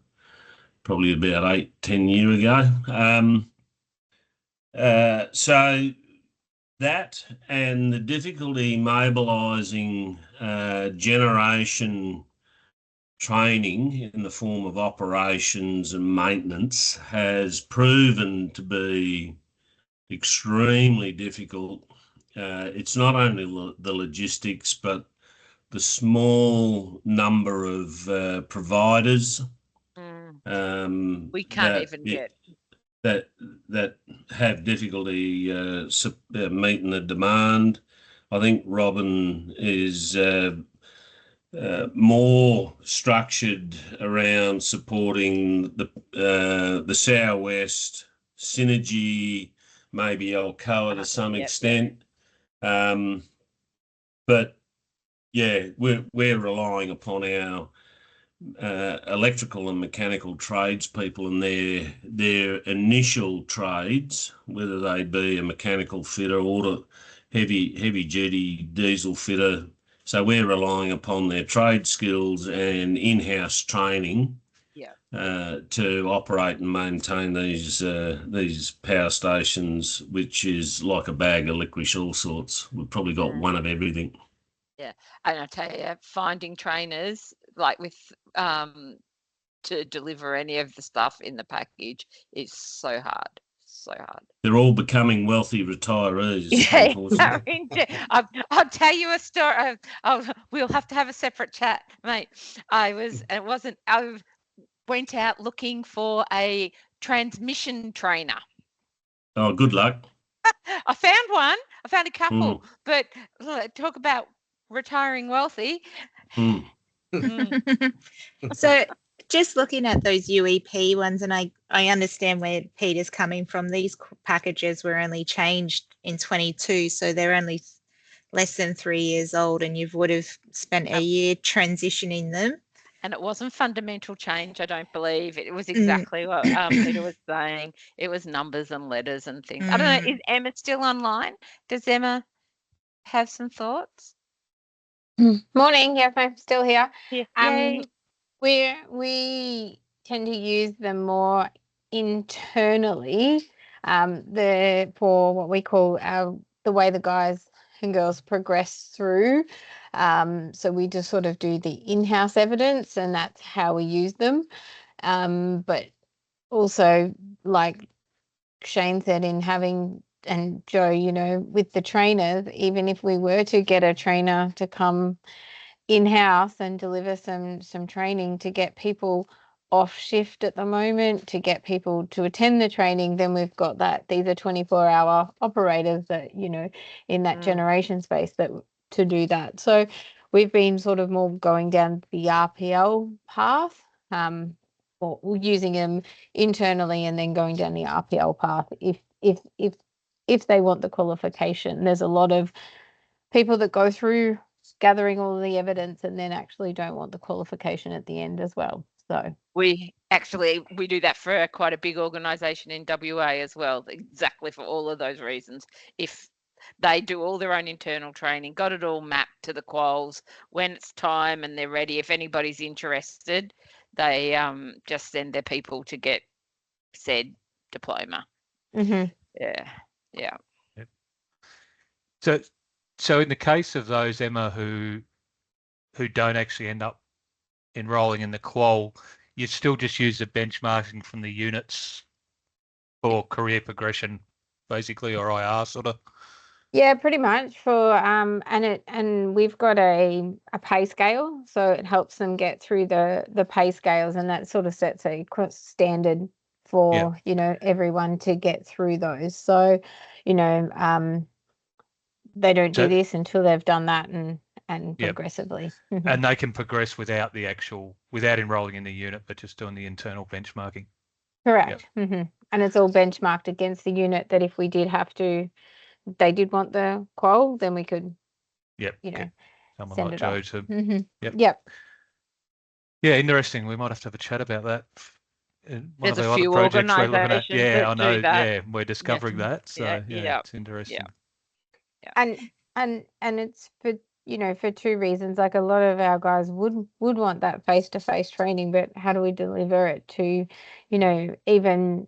probably about 8-10 years ago. So that and the difficulty mobilising generation training in the form of operations and maintenance has proven to be extremely difficult. It's not only the logistics, but the small number of providers we can't even get that have difficulty meeting the demand. I think Robin is more structured around supporting the Southwest, Synergy, maybe Alcoa to some extent. But yeah, we're relying upon our electrical and mechanical tradespeople and their initial trades, whether they be a mechanical fitter or heavy duty diesel fitter. So we're relying upon their trade skills and in-house training to operate and maintain these power stations, which is like a bag of licorice, all sorts. We've probably got one of everything. Yeah, and I tell you, finding trainers like with to deliver any of the stuff in the package is so hard, so hard. They're all becoming wealthy retirees. Yeah, I'll tell you a story. We'll have to have a separate chat, mate. I went out looking for a transmission trainer. Oh, good luck. I found one. I found a couple, but talk about retiring wealthy. So just looking at those UEP ones, and I understand where Peter's coming from. These packages were only changed in 22, so they're only less than 3 years old, and you would have spent a year transitioning them. And it wasn't fundamental change, I don't believe. It was exactly what Peter was saying. It was numbers and letters and things. I don't know, is Emma still online? Does Emma have some thoughts? Morning, yes, I'm still here. Yeah. We tend to use them more internally, for what we call the way the guys and girls progress through. So we just sort of do the in-house evidence, and that's how we use them. But also, like Shane said, in having, and Joe, with the trainers, even if we were to get a trainer to come in-house and deliver some training to get people off shift at the moment, to get people to attend the training, then we've got that. These are 24-hour operators that, in that generation space that to do that. So we've been sort of more going down the RPL path, or using them internally and then going down the RPL path if they want the qualification. There's a lot of people that go through gathering all the evidence and then actually don't want the qualification at the end as well. So we do that for quite a big organisation in WA as well, exactly for all of those reasons. If they do all their own internal training, got it all mapped to the quals, when it's time and they're ready, if anybody's interested, they just send their people to get said diploma. Yeah. So in the case of those, Emma, who don't actually end up enrolling in the qual, you still just use the benchmarking from the units for career progression, basically, or IR sort of. Yeah, pretty much for and we've got a pay scale, so it helps them get through the pay scales, and that sort of sets a standard for everyone to get through those. So they don't do this until they've done that and progressively. And they can progress without enrolling in the unit, but just doing the internal benchmarking. Correct. And it's all benchmarked against the unit, that if we did have to, they did want the qual, then we could someone send like it Joe off. to Yep. Yeah, interesting. We might have to have a chat about that. one There's of a our other few projects we're looking at. organisations Yeah, I that know. do that. Yeah, we're discovering that. So yeah, it's Yeah. interesting. And it's for for two reasons. Like a lot of our guys would want that face-to-face training, but how do we deliver it to, even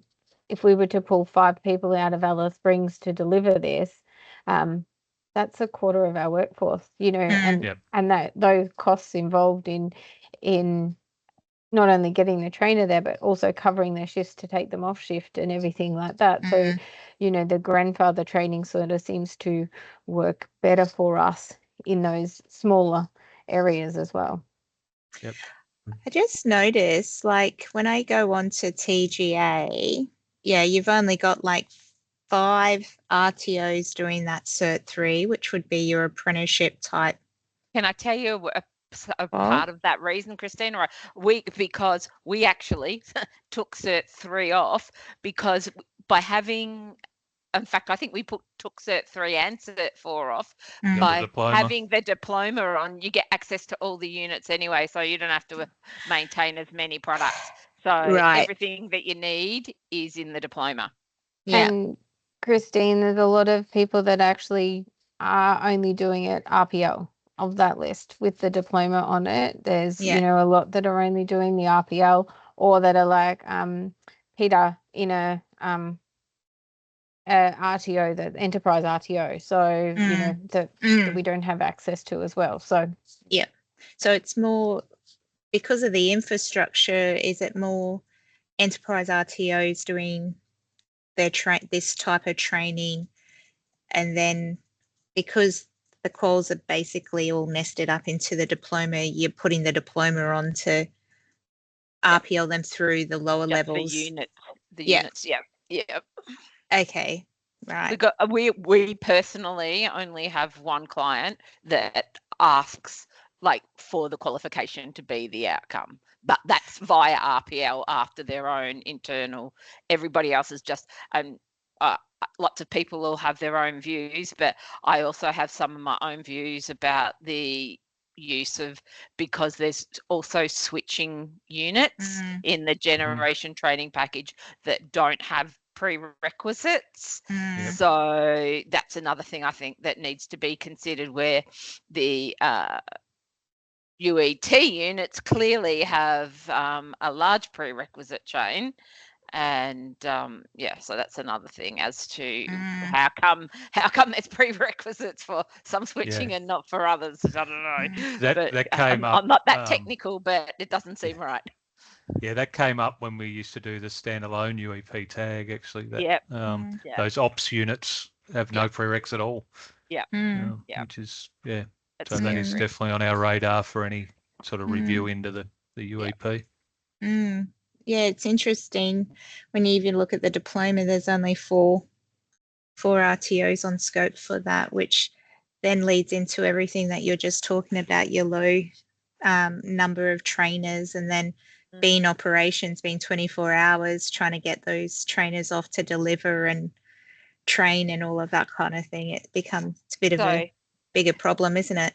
if we were to pull 5 people out of Alice Springs to deliver this, that's a quarter of our workforce, and Yep. and that those costs involved in not only getting the trainer there, but also covering their shifts to take them off shift and everything like that. So, the grandfather training sort of seems to work better for us in those smaller areas as well. Yep. I just noticed, like, when I go on to TGA, yeah, you've only got like 5 RTOs doing that Cert 3, which would be your apprenticeship type. Can I tell you a part of that reason, Christine? Right, because we actually took Cert 3 off because by having, in fact, I think we took Cert 3 and Cert 4 off. By having the diploma on, you get access to all the units anyway, so you don't have to maintain as many products. So everything that you need is in the diploma. Yeah. And Christine, there's a lot of people that actually are only doing it RPL of that list with the diploma on it. There's a lot that are only doing the RPL, or that are like Peter in a RTO, the enterprise RTO. So that we don't have access to as well. So yeah, so it's more because of the infrastructure. Is it more enterprise RTOs doing their this type of training, and then because the quals are basically all nested up into the diploma, you're putting the diploma on to RPL them through the lower levels. The units, yeah. Okay, right. We personally only have one client that asks like for the qualification to be the outcome, but that's via RPL after their own internal. Everybody else is just lots of people will have their own views, but I also have some of my own views about the use of, because there's also switching units in the generation training package that don't have prerequisites. So that's another thing I think that needs to be considered, where the UET units clearly have a large prerequisite chain. And so that's another thing as to how come there's prerequisites for some switching and not for others. I don't know. That came up. I'm not that technical, but it doesn't seem right. Yeah, that came up when we used to do the standalone UEP tag. Actually, that those ops units have no prereqs at all. Yeah, which is so scary. that is definitely on our radar for any sort of review into the UEP. Yeah, it's interesting when you even look at the diploma. There's only four RTOs on scope for that, which then leads into everything that you're just talking about, your low number of trainers, and then being operations, being 24 hours, trying to get those trainers off to deliver and train and all of that kind of thing. It becomes a bit of a bigger problem, isn't it?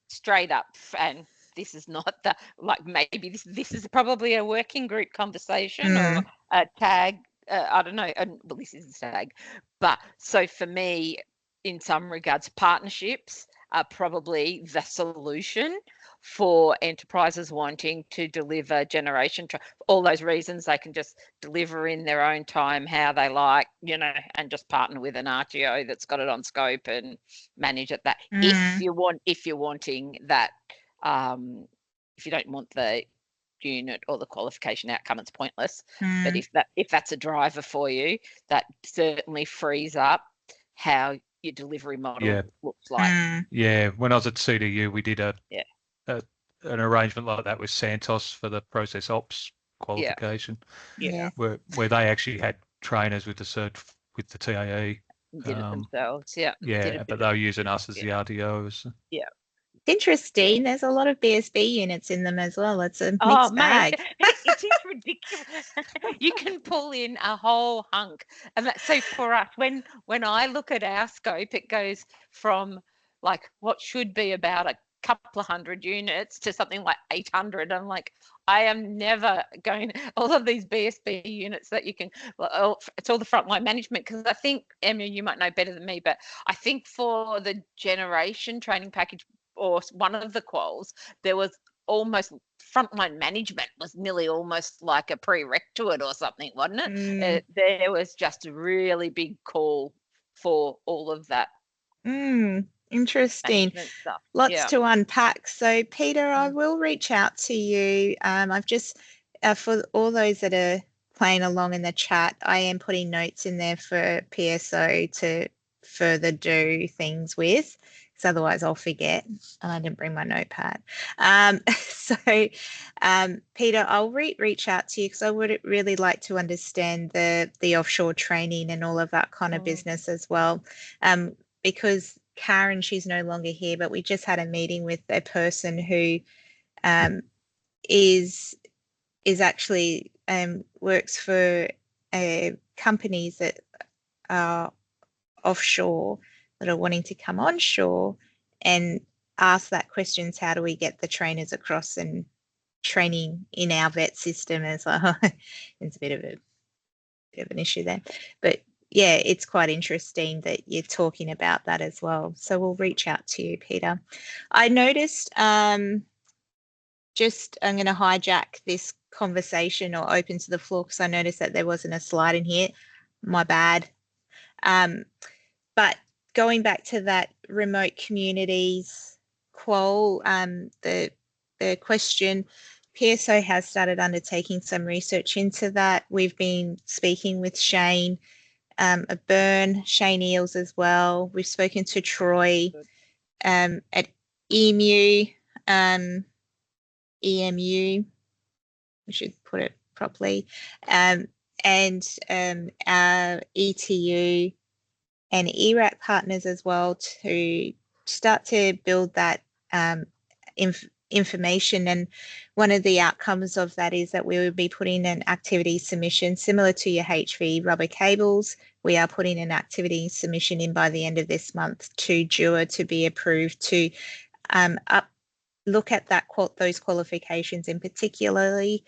Straight up. And this is not the, like, maybe this is probably a working group conversation or a tag. I don't know. Well, this is a tag. But so for me, in some regards, partnerships are probably the solution for enterprises wanting to deliver generation. All those reasons, they can just deliver in their own time, how they like, and just partner with an RTO that's got it on scope and manage it. That if you're wanting that, if you don't want the unit or the qualification outcome, it's pointless. But if that's a driver for you, that certainly frees up how your delivery model looks like. Yeah, when I was at CDU, we did an arrangement like that with Santos for the process ops qualification. Where they actually had trainers with the cert with the TAE. Did it themselves, but they were using us as the RTOs. Yeah. Interesting. There's a lot of BSB units in them as well. It's a mixed bag. It is ridiculous. You can pull in a whole hunk, and so for us, when I look at our scope, it goes from like what should be about a couple of hundred units to something like 800. I'm like, I am never going, all of these BSB units that you can, well, it's all the frontline management, because I think, Emma, you might know better than me, but I think for the generation training package, or one of the quals, there was almost frontline management was nearly almost like a prerequisite or something, wasn't it? There was just a really big call for all of that. Interesting. Stuff. Lots to unpack. So, Peter, I will reach out to you. I've just, for all those that are playing along in the chat, I am putting notes in there for PSO to further do things with, because otherwise I'll forget. And I didn't bring my notepad. Peter, I'll reach out to you, because I would really like to understand the offshore training and all of that kind of business as well. Because Karen, she's no longer here, but we just had a meeting with a person who is actually works for companies that are offshore that are wanting to come onshore, and ask that questions, how do we get the trainers across and training in our vet system as well? It's a bit of an issue there, but yeah, it's quite interesting that you're talking about that as well. So we'll reach out to you, Peter. I noticed, I'm going to hijack this conversation or open to the floor, because I noticed that there wasn't a slide in here. My bad. But going back to that remote communities qual, the question, PSO has started undertaking some research into that. We've been speaking with Shane Shane Eels as well. We've spoken to Troy at EMU, EMU, we should put it properly, and our ETU and ERAC partners as well, to start to build that information. And one of the outcomes of that is that we will be putting an activity submission similar to your HV rubber cables. We are putting an activity submission in by the end of this month to JUA to be approved to look at those qualifications, in particularly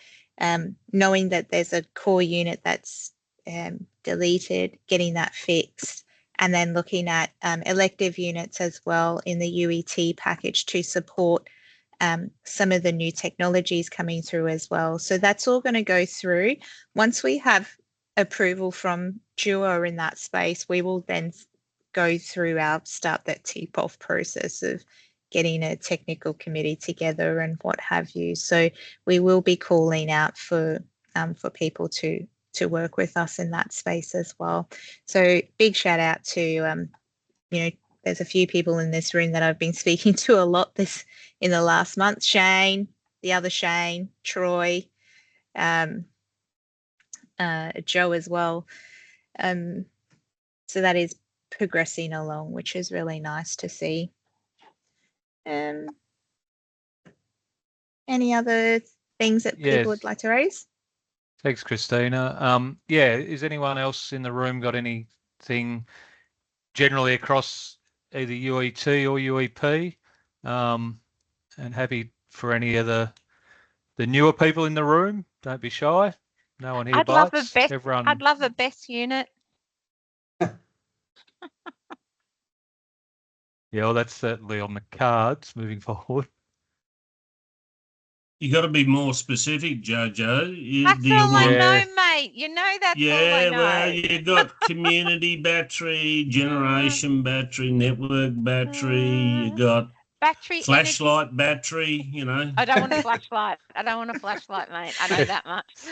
knowing that there's a core unit that's deleted, getting that fixed, and then looking at elective units as well in the UET package to support some of the new technologies coming through as well. So that's all going to go through. Once we have approval from JUA in that space, we will then go through start that tip-off process of getting a technical committee together and what have you. So we will be calling out for people to work with us in that space as well. So big shout out to there's a few people in this room that I've been speaking to a lot in the last month. Shane, the other Shane, Troy, Joe as well. So that is progressing along, which is really nice to see. Any other things that people would like to raise? Thanks, Christina. Is anyone else in the room got anything generally across either UET or UEP? And happy for any of the newer people in the room. Don't be shy. No one here bites. I'd love a best unit. Yeah, well, that's certainly on the cards moving forward. You got to be more specific, Jojo. That's all I know, mate. You know that's all I know. Well, you got community battery, generation battery, network battery. You got battery, flashlight battery. I don't want a flashlight. I don't want a flashlight, mate. I know that much.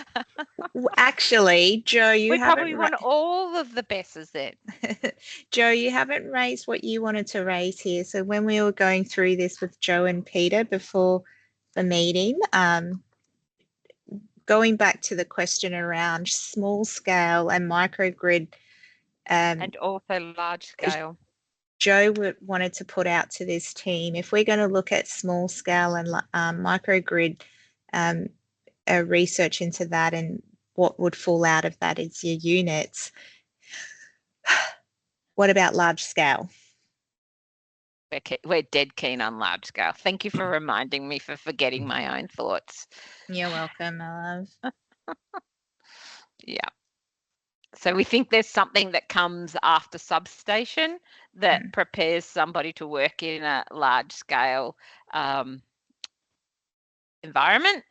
Actually, Joe, we probably want all of the besses then. Joe, you haven't raised what you wanted to raise here. So when we were going through this with Joe and Peter before the meeting, going back to the question around small scale and microgrid, and also large scale, Joe wanted to put out to this team, if we're going to look at small scale and microgrid research into that, and what would fall out of that is your units, what about large scale? we're dead keen on large scale. Thank you for reminding me for forgetting my own thoughts. You're welcome, my love. Yeah. So we think there's something that comes after substation that prepares somebody to work in a large scale environment.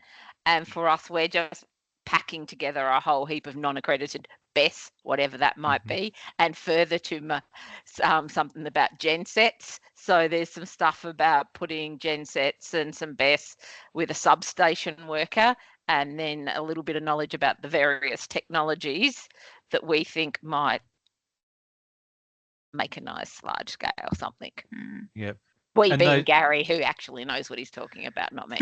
And for us, we're just packing together a whole heap of non-accredited BESS, whatever that might be, and further to something about gensets. So there's some stuff about putting gensets and some BESS with a substation worker, and then a little bit of knowledge about the various technologies that we think might make a nice large scale something. Yep. We And being Gary, who actually knows what he's talking about, not me.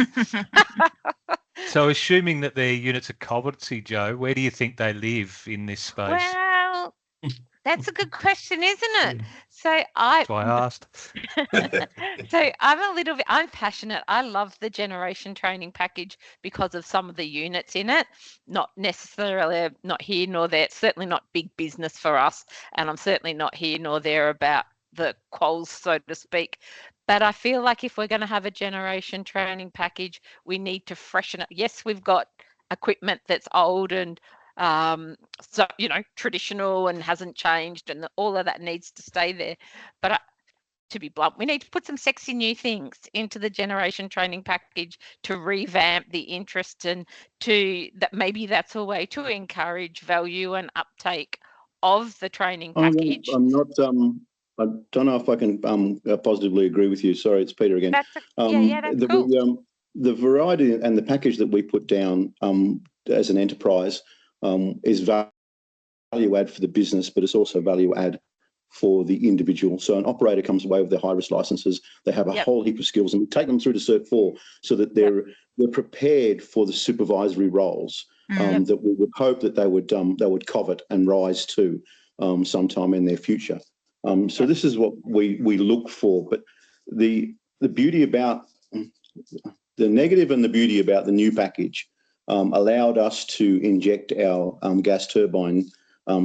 So assuming that they're units of competency, Joe, where do you think they live in this space? Well, that's a good question, isn't it? So that's why I asked. So I'm passionate. I love the generation training package because of some of the units in it. Not necessarily not here nor there. It's certainly not big business for us. And I'm certainly not here nor there about the quals, so to speak. But I feel like if we're going to have a generation training package, we need to freshen it. Yes, we've got equipment that's old and so traditional and hasn't changed, and all of that needs to stay there. But to be blunt, we need to put some sexy new things into the generation training package to revamp the interest, and maybe that's a way to encourage value and uptake of the training package. I'm not. I don't know if I can positively agree with you. Sorry, it's Peter again. That's cool. The variety and the package that we put down as an enterprise is value add for the business, but it's also value add for the individual. So an operator comes away with their high-risk licenses. They have a whole heap of skills, and we take them through to Cert 4 so that they're prepared for the supervisory roles that we would hope that they would covet and rise to sometime in their future. So this is what we look for. But the beauty about the negative and the beauty about the new package allowed us to inject our gas turbine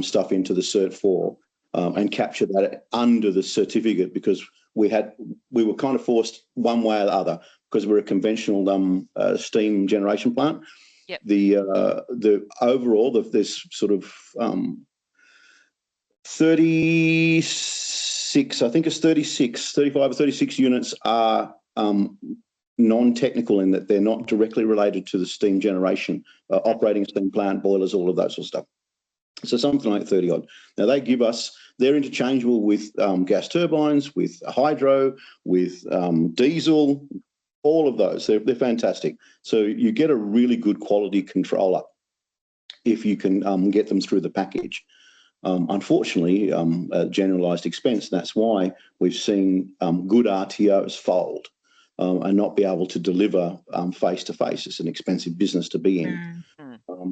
stuff into the Cert 4 and capture that under the certificate, because we were kind of forced one way or the other because we're a conventional steam generation plant. Yep. The overall, there's sort of 36, I think it's 35 or 36 units are non-technical in that they're not directly related to the steam generation, operating steam plant, boilers, all of that sort of stuff. So something like 30 odd. Now they're interchangeable with gas turbines, with hydro, with diesel, all of those. They're fantastic. So you get a really good quality controller if you can get them through the package. Unfortunately, generalised expense. That's why we've seen good RTOs fold and not be able to deliver face to face. It's an expensive business to be in,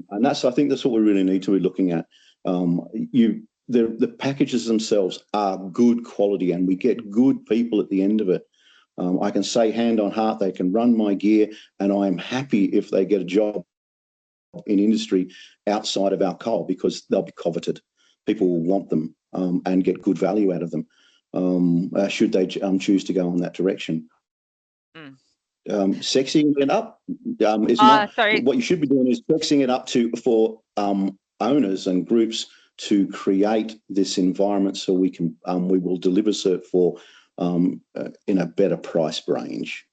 and I think that's what we really need to be looking at. The packages themselves are good quality, and we get good people at the end of it. I can say hand on heart they can run my gear, and I am happy if they get a job in industry outside of our coal, because they'll be coveted. People will want them and get good value out of them should they choose to go in that direction. Sexing it up is not what you should be doing. Is sexing it up for owners and groups to create this environment so we will deliver Cert 4 in a better price range.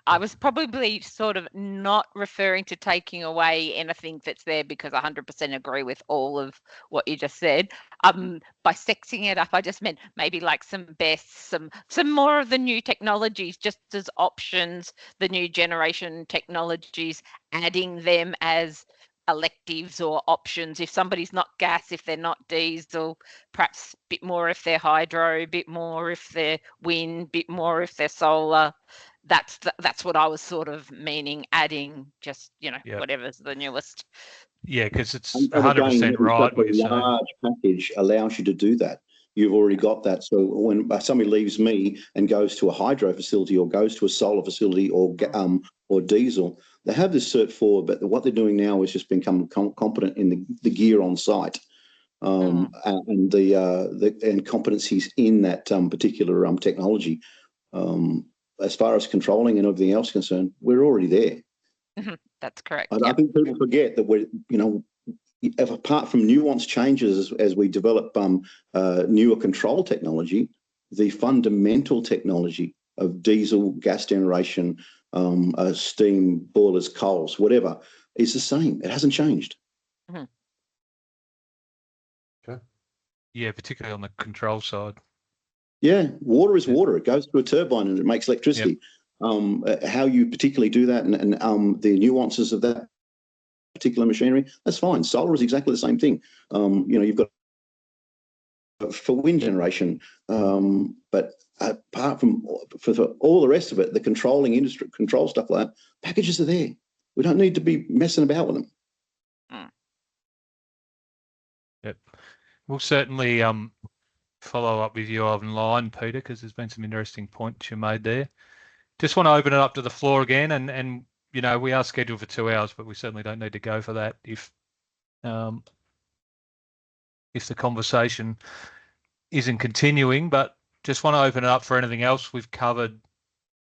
I was probably sort of not referring to taking away anything that's there, because I 100% agree with all of what you just said. By sexing it up, I just meant maybe like some BESS, some more of the new technologies, just as options, the new generation technologies, adding them as electives or options. If somebody's not gas, if they're not diesel, perhaps a bit more if they're hydro, a bit more if they're wind, a bit more if they're solar. That's what I was sort of meaning, adding just, whatever's the newest. Yeah, because it's 100% right what you're saying. A large package allows you to do that. You've already got that. So when somebody leaves me and goes to a hydro facility or goes to a solar facility or diesel, they have this Cert 4, but what they're doing now is just become competent in the gear on site and competencies in that particular technology. As far as controlling and everything else concerned, we're already there. That's correct. I think people forget that we're, if apart from nuance changes as we develop newer control technology, the fundamental technology of diesel, gas generation, steam, boilers, coals, whatever, is the same. It hasn't changed. Okay. Yeah, particularly on the control side. Yeah, water is water. It goes through a turbine and it makes electricity. How you particularly do that and the nuances of that particular machinery, that's fine. Solar is exactly the same thing. You've got for wind generation, but apart from for all the rest of it, the controlling industry, control stuff like that, packages are there. We don't need to be messing about with them. Yep. We'll certainly follow up with you online, Peter, because there's been some interesting points you made there. Just want to open it up to the floor again, and we are scheduled for 2 hours, but we certainly don't need to go for that if the conversation isn't continuing. But just want to open it up for anything else we've covered,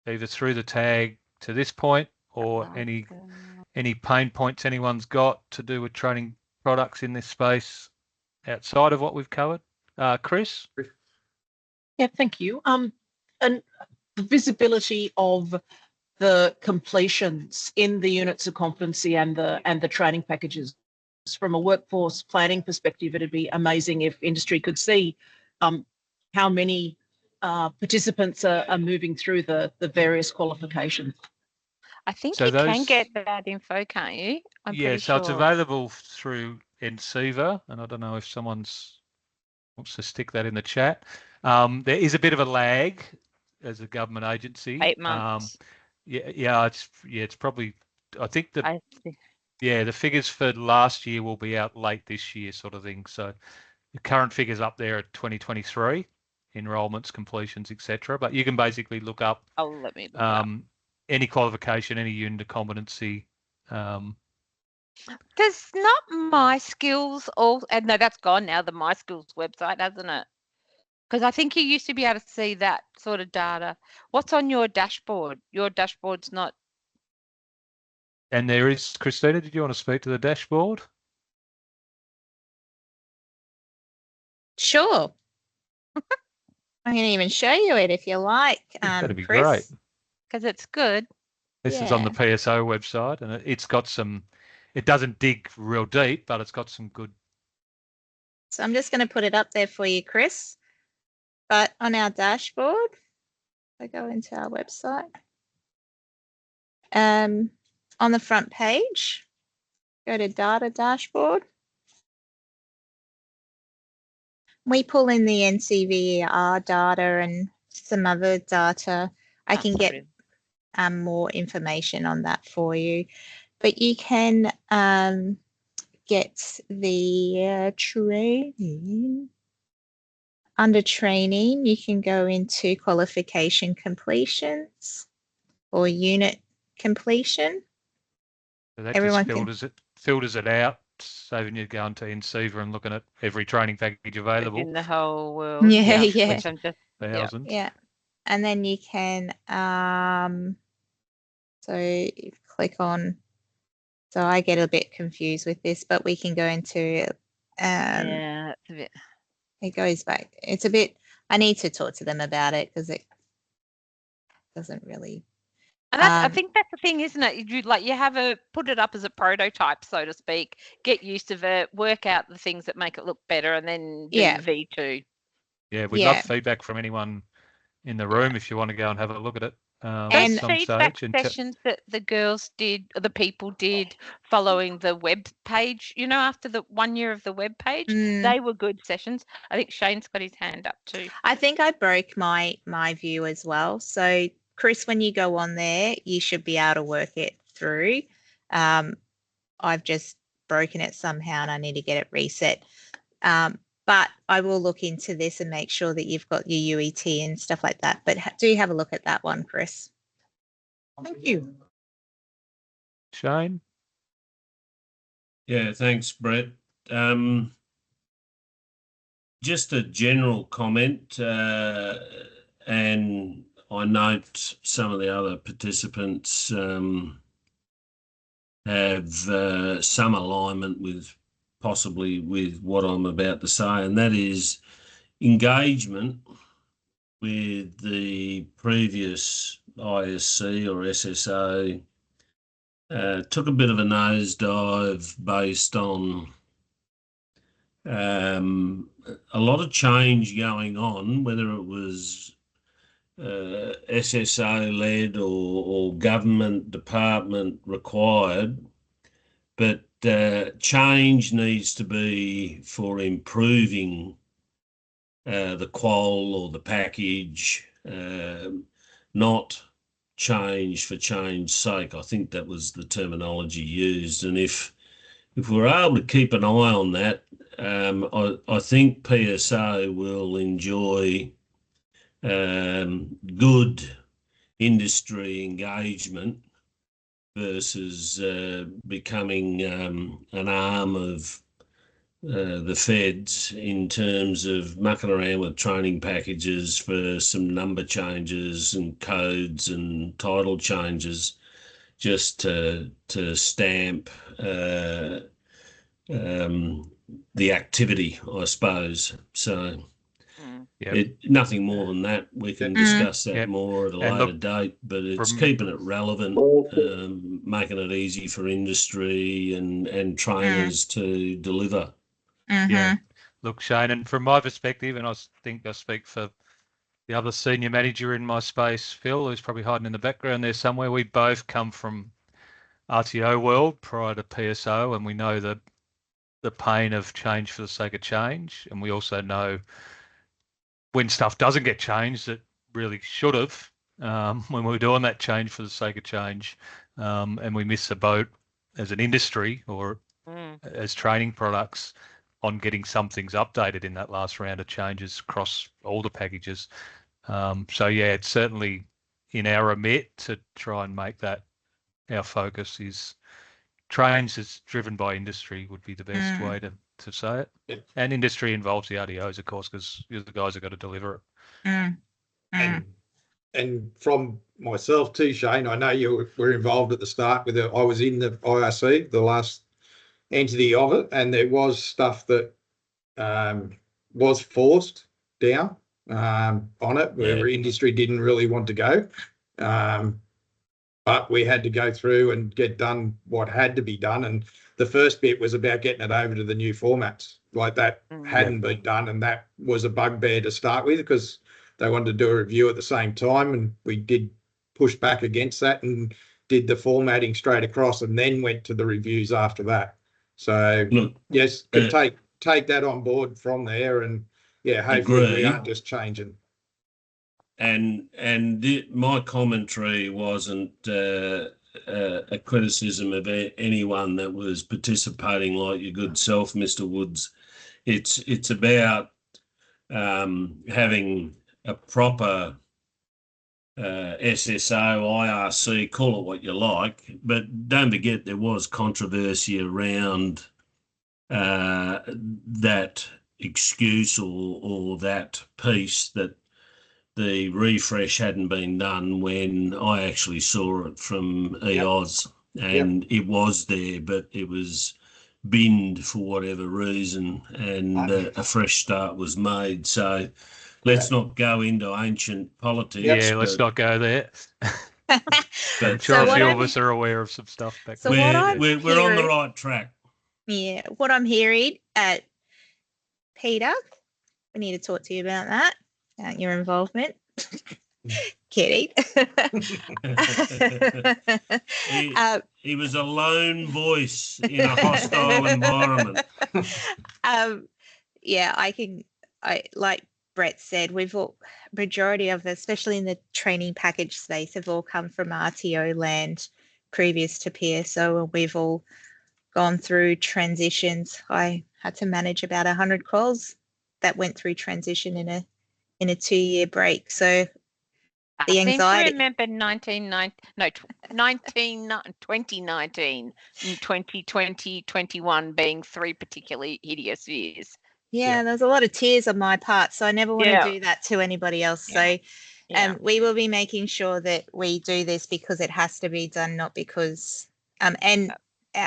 either through the tag to this point or any pain points anyone's got to do with training products in this space outside of what we've covered. Chris? Yeah, thank you. And the visibility of the completions in the units of competency and the training packages. From a workforce planning perspective, it'd be amazing if industry could see how many participants are moving through the various qualifications. I think you can get that info, can't you? I'm pretty so sure. It's available through NCEVA, and I don't know if someone's wants to stick that in the chat. There is a bit of a lag as a government agency. 8 months. It's probably, I think that, the figures for last year will be out late this year, sort of thing. So the current figures up there at 2023 enrolments, completions, etc. But you can basically look up let me look up. any qualification, any unit of competency. Does not My Skills no, that's gone now, the My Skills website, hasn't it? Because I think you used to be able to see that sort of data. What's on your dashboard? Your dashboard's not. And there is, Christina, did you want to speak to the dashboard? Sure. I can even show you it if you like. That'd be Chris. great. Because it's good. This is on the PSO website, and it's got some, it doesn't dig real deep, but it's got some good. So I'm just going to put it up there for you, Chris. But on our dashboard, I go into our website. On the front page, go to Data Dashboard. We pull in the NCVER data and some other data. I can get more information on that for you. But you can get the training. Under training, you can go into qualification completions or unit completion. So that just filters it out, saving you going to NCEVA and looking at every training package available. In the whole world. Yeah. Which I'm just, thousands. Yeah. And then you can, so you click on, so I get a bit confused with this, but we can go into, yeah, it's a bit. It goes back. It's a bit, I need to talk to them about it because it doesn't really. And I think that's the thing, isn't it? You have put it up as a prototype, so to speak, get used to it, work out the things that make it look better, and then do V2. Yeah, we'd love feedback from anyone in the room if you want to go and have a look at it. Those feedback sessions that the girls did, or the people did, following the web page, after the 1 year of the web page, they were good sessions. I think Shane's got his hand up too. I think I broke my view as well. So, Chris, when you go on there, you should be able to work it through. I've just broken it somehow and I need to get it reset. But I will look into this and make sure that you've got your UET and stuff like that. But do have a look at that one, Chris. Thank you. Shane? Yeah, thanks, Brett. Just a general comment, and I note some of the other participants have some alignment with possibly with what I'm about to say, and that is engagement with the previous ISC or SSO took a bit of a nosedive based on a lot of change going on, whether it was SSO led or government department required, but change needs to be for improving the qual or the package, not change for change's sake. I think that was the terminology used. And if we're able to keep an eye on that, I think PSO will enjoy good industry engagement versus becoming an arm of the feds in terms of mucking around with training packages for some number changes and codes and title changes just to stamp the activity, I suppose. So nothing more than that. We can discuss that more at a later date, but it's keeping it relevant, making it easy for industry and trainers to deliver. Yeah, look, Shane, and from my perspective, and I think I speak for the other senior manager in my space, Phil, who's probably hiding in the background there somewhere, we both come from RTO world prior to PSO, and we know the pain of change for the sake of change, and we also know when stuff doesn't get changed that really should have, when we're doing that change for the sake of change, and we miss the boat as an industry or as training products on getting some things updated in that last round of changes across all the packages. So yeah, it's certainly in our remit to try and make that our focus is trains is driven by industry would be the best way to say it. Yep. And industry involves the RDOs, of course, because you're the guys that got to deliver it. And from myself too, Shane, I know you were involved at the start with it. I was in the IRC, the last entity of it, and there was stuff that was forced down on it where industry didn't really want to go. But we had to go through and get done what had to be done. And the first bit was about getting it over to the new formats. Like that hadn't been done, and that was a bugbear to start with because they wanted to do a review at the same time, and we did push back against that and did the formatting straight across and then went to the reviews after that. So yes, can take that on board from there, and hopefully we aren't just changing. And my commentary wasn't a criticism of anyone that was participating like your good self, Mr. Woods. It's about having a proper SSO, IRC, call it what you like, but don't forget there was controversy around that excuse or that piece that the refresh hadn't been done when I actually saw it from EOS, and it was there, but it was binned for whatever reason, and a fresh start was made. So let's not go into ancient politics. Yeah, let's not go there. I'm sure a few of us are aware of some stuff back there. We're on the right track. Yeah, what I'm hearing at Peter, we need to talk to you about that. Your involvement. Kidding. He was a lone voice in a hostile environment. Like Brett said, majority of us, especially in the training package space, have all come from RTO land previous to PSO, and we've all gone through transitions. I had to manage about 100 calls that went through transition in a 2-year break. So the anxiety. I remember 2019 and 2020, 21 being 3 particularly hideous years. Yeah, there was a lot of tears on my part, so I never want to do that to anybody else. So We will be making sure that we do this because it has to be done, not because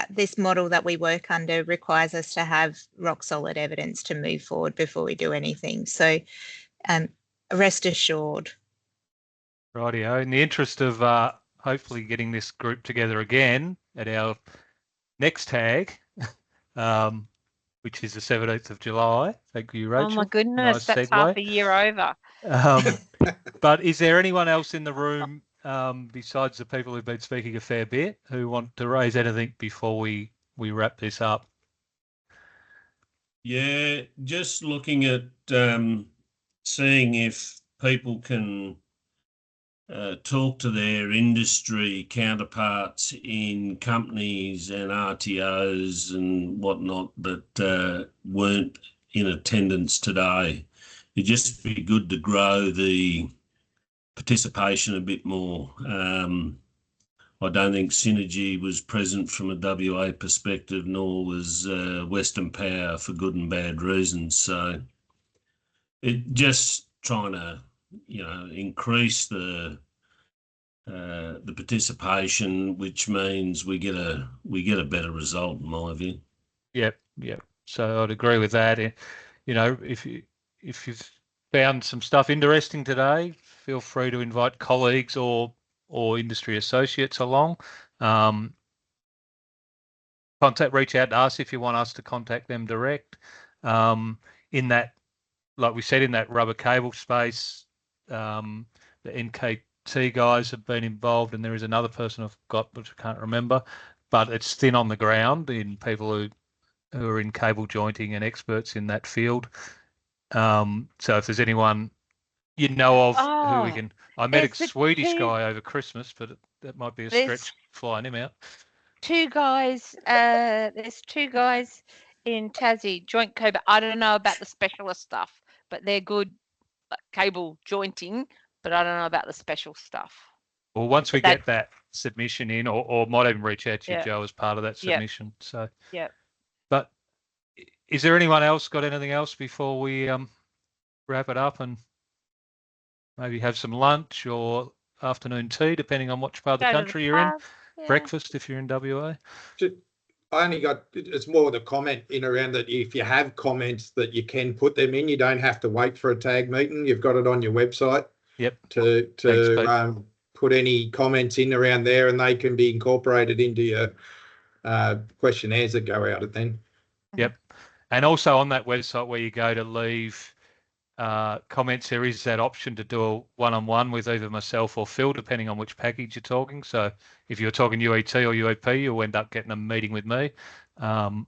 this model that we work under requires us to have rock solid evidence to move forward before we do anything. So rest assured. Rightio. In the interest of hopefully getting this group together again at our next tag, which is the 17th of July. Thank you, Rachel. Oh my goodness, Nice that's segue. half a year over. But is there anyone else in the room besides the people who've been speaking a fair bit who want to raise anything before we wrap this up? Yeah, just looking at seeing if people can talk to their industry counterparts in companies and RTOs and whatnot that weren't in attendance today. It'd just be good to grow the participation a bit more. I don't think Synergy was present from a WA perspective, nor was Western Power for good and bad reasons. So it just trying to, increase the participation, which means we get a better result, in my view. Yep. So I'd agree with that. If you've found some stuff interesting today, feel free to invite colleagues or industry associates along. Reach out to us if you want us to contact them direct. In that, like we said, in that rubber cable space, the NKT guys have been involved, and there is another person I've got which I can't remember, but it's thin on the ground in people who are in cable jointing and experts in that field. So if there's anyone you know of who we can, I met a Swedish guy over Christmas, but that might be a stretch flying him out. There's two guys in Tassie, Joint Cobra. I don't know about the specialist stuff, but they're good cable jointing, but I don't know about the special stuff. Well, once we get that submission in, or might even reach out to you, Joe, as part of that submission. So, But is there anyone else got anything else before we wrap it up and maybe have some lunch or afternoon tea, depending on which part of the country you're in? Breakfast if you're in WA. I only got, it's more the comment in around that if you have comments that you can put them in, you don't have to wait for a tag meeting. You've got it on your website. Yep. To put any comments in around there, and they can be incorporated into your questionnaires that go out at then. Yep. And also on that website where you go to leave comments, there is that option to do a one-on-one with either myself or Phil, depending on which package you're talking. So if you're talking UET or UEP, you'll end up getting a meeting with me. And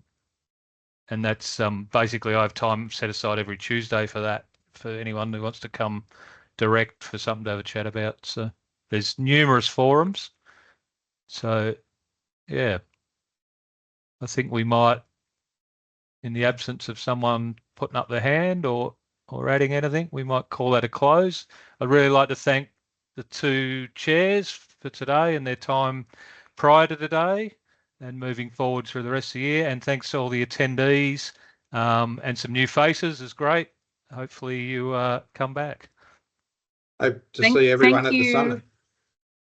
that's basically I have time set aside every Tuesday for that, for anyone who wants to come direct for something to have a chat about. So there's numerous forums. So, yeah, I think we might, in the absence of someone putting up their hand or adding anything, we might call that a close. I'd really like to thank the two chairs for today and their time prior to today and moving forward through the rest of the year. And thanks to all the attendees and some new faces is great. Hopefully you come back. Hope to see everyone at the summit.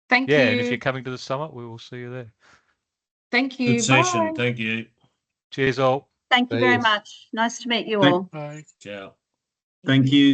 Thank you. Yeah, and if you're coming to the summit, we will see you there. Thank you. Good session. Bye. Thank you. Cheers all. Thank you very much. Nice to meet you all. Bye. Ciao. Thank you.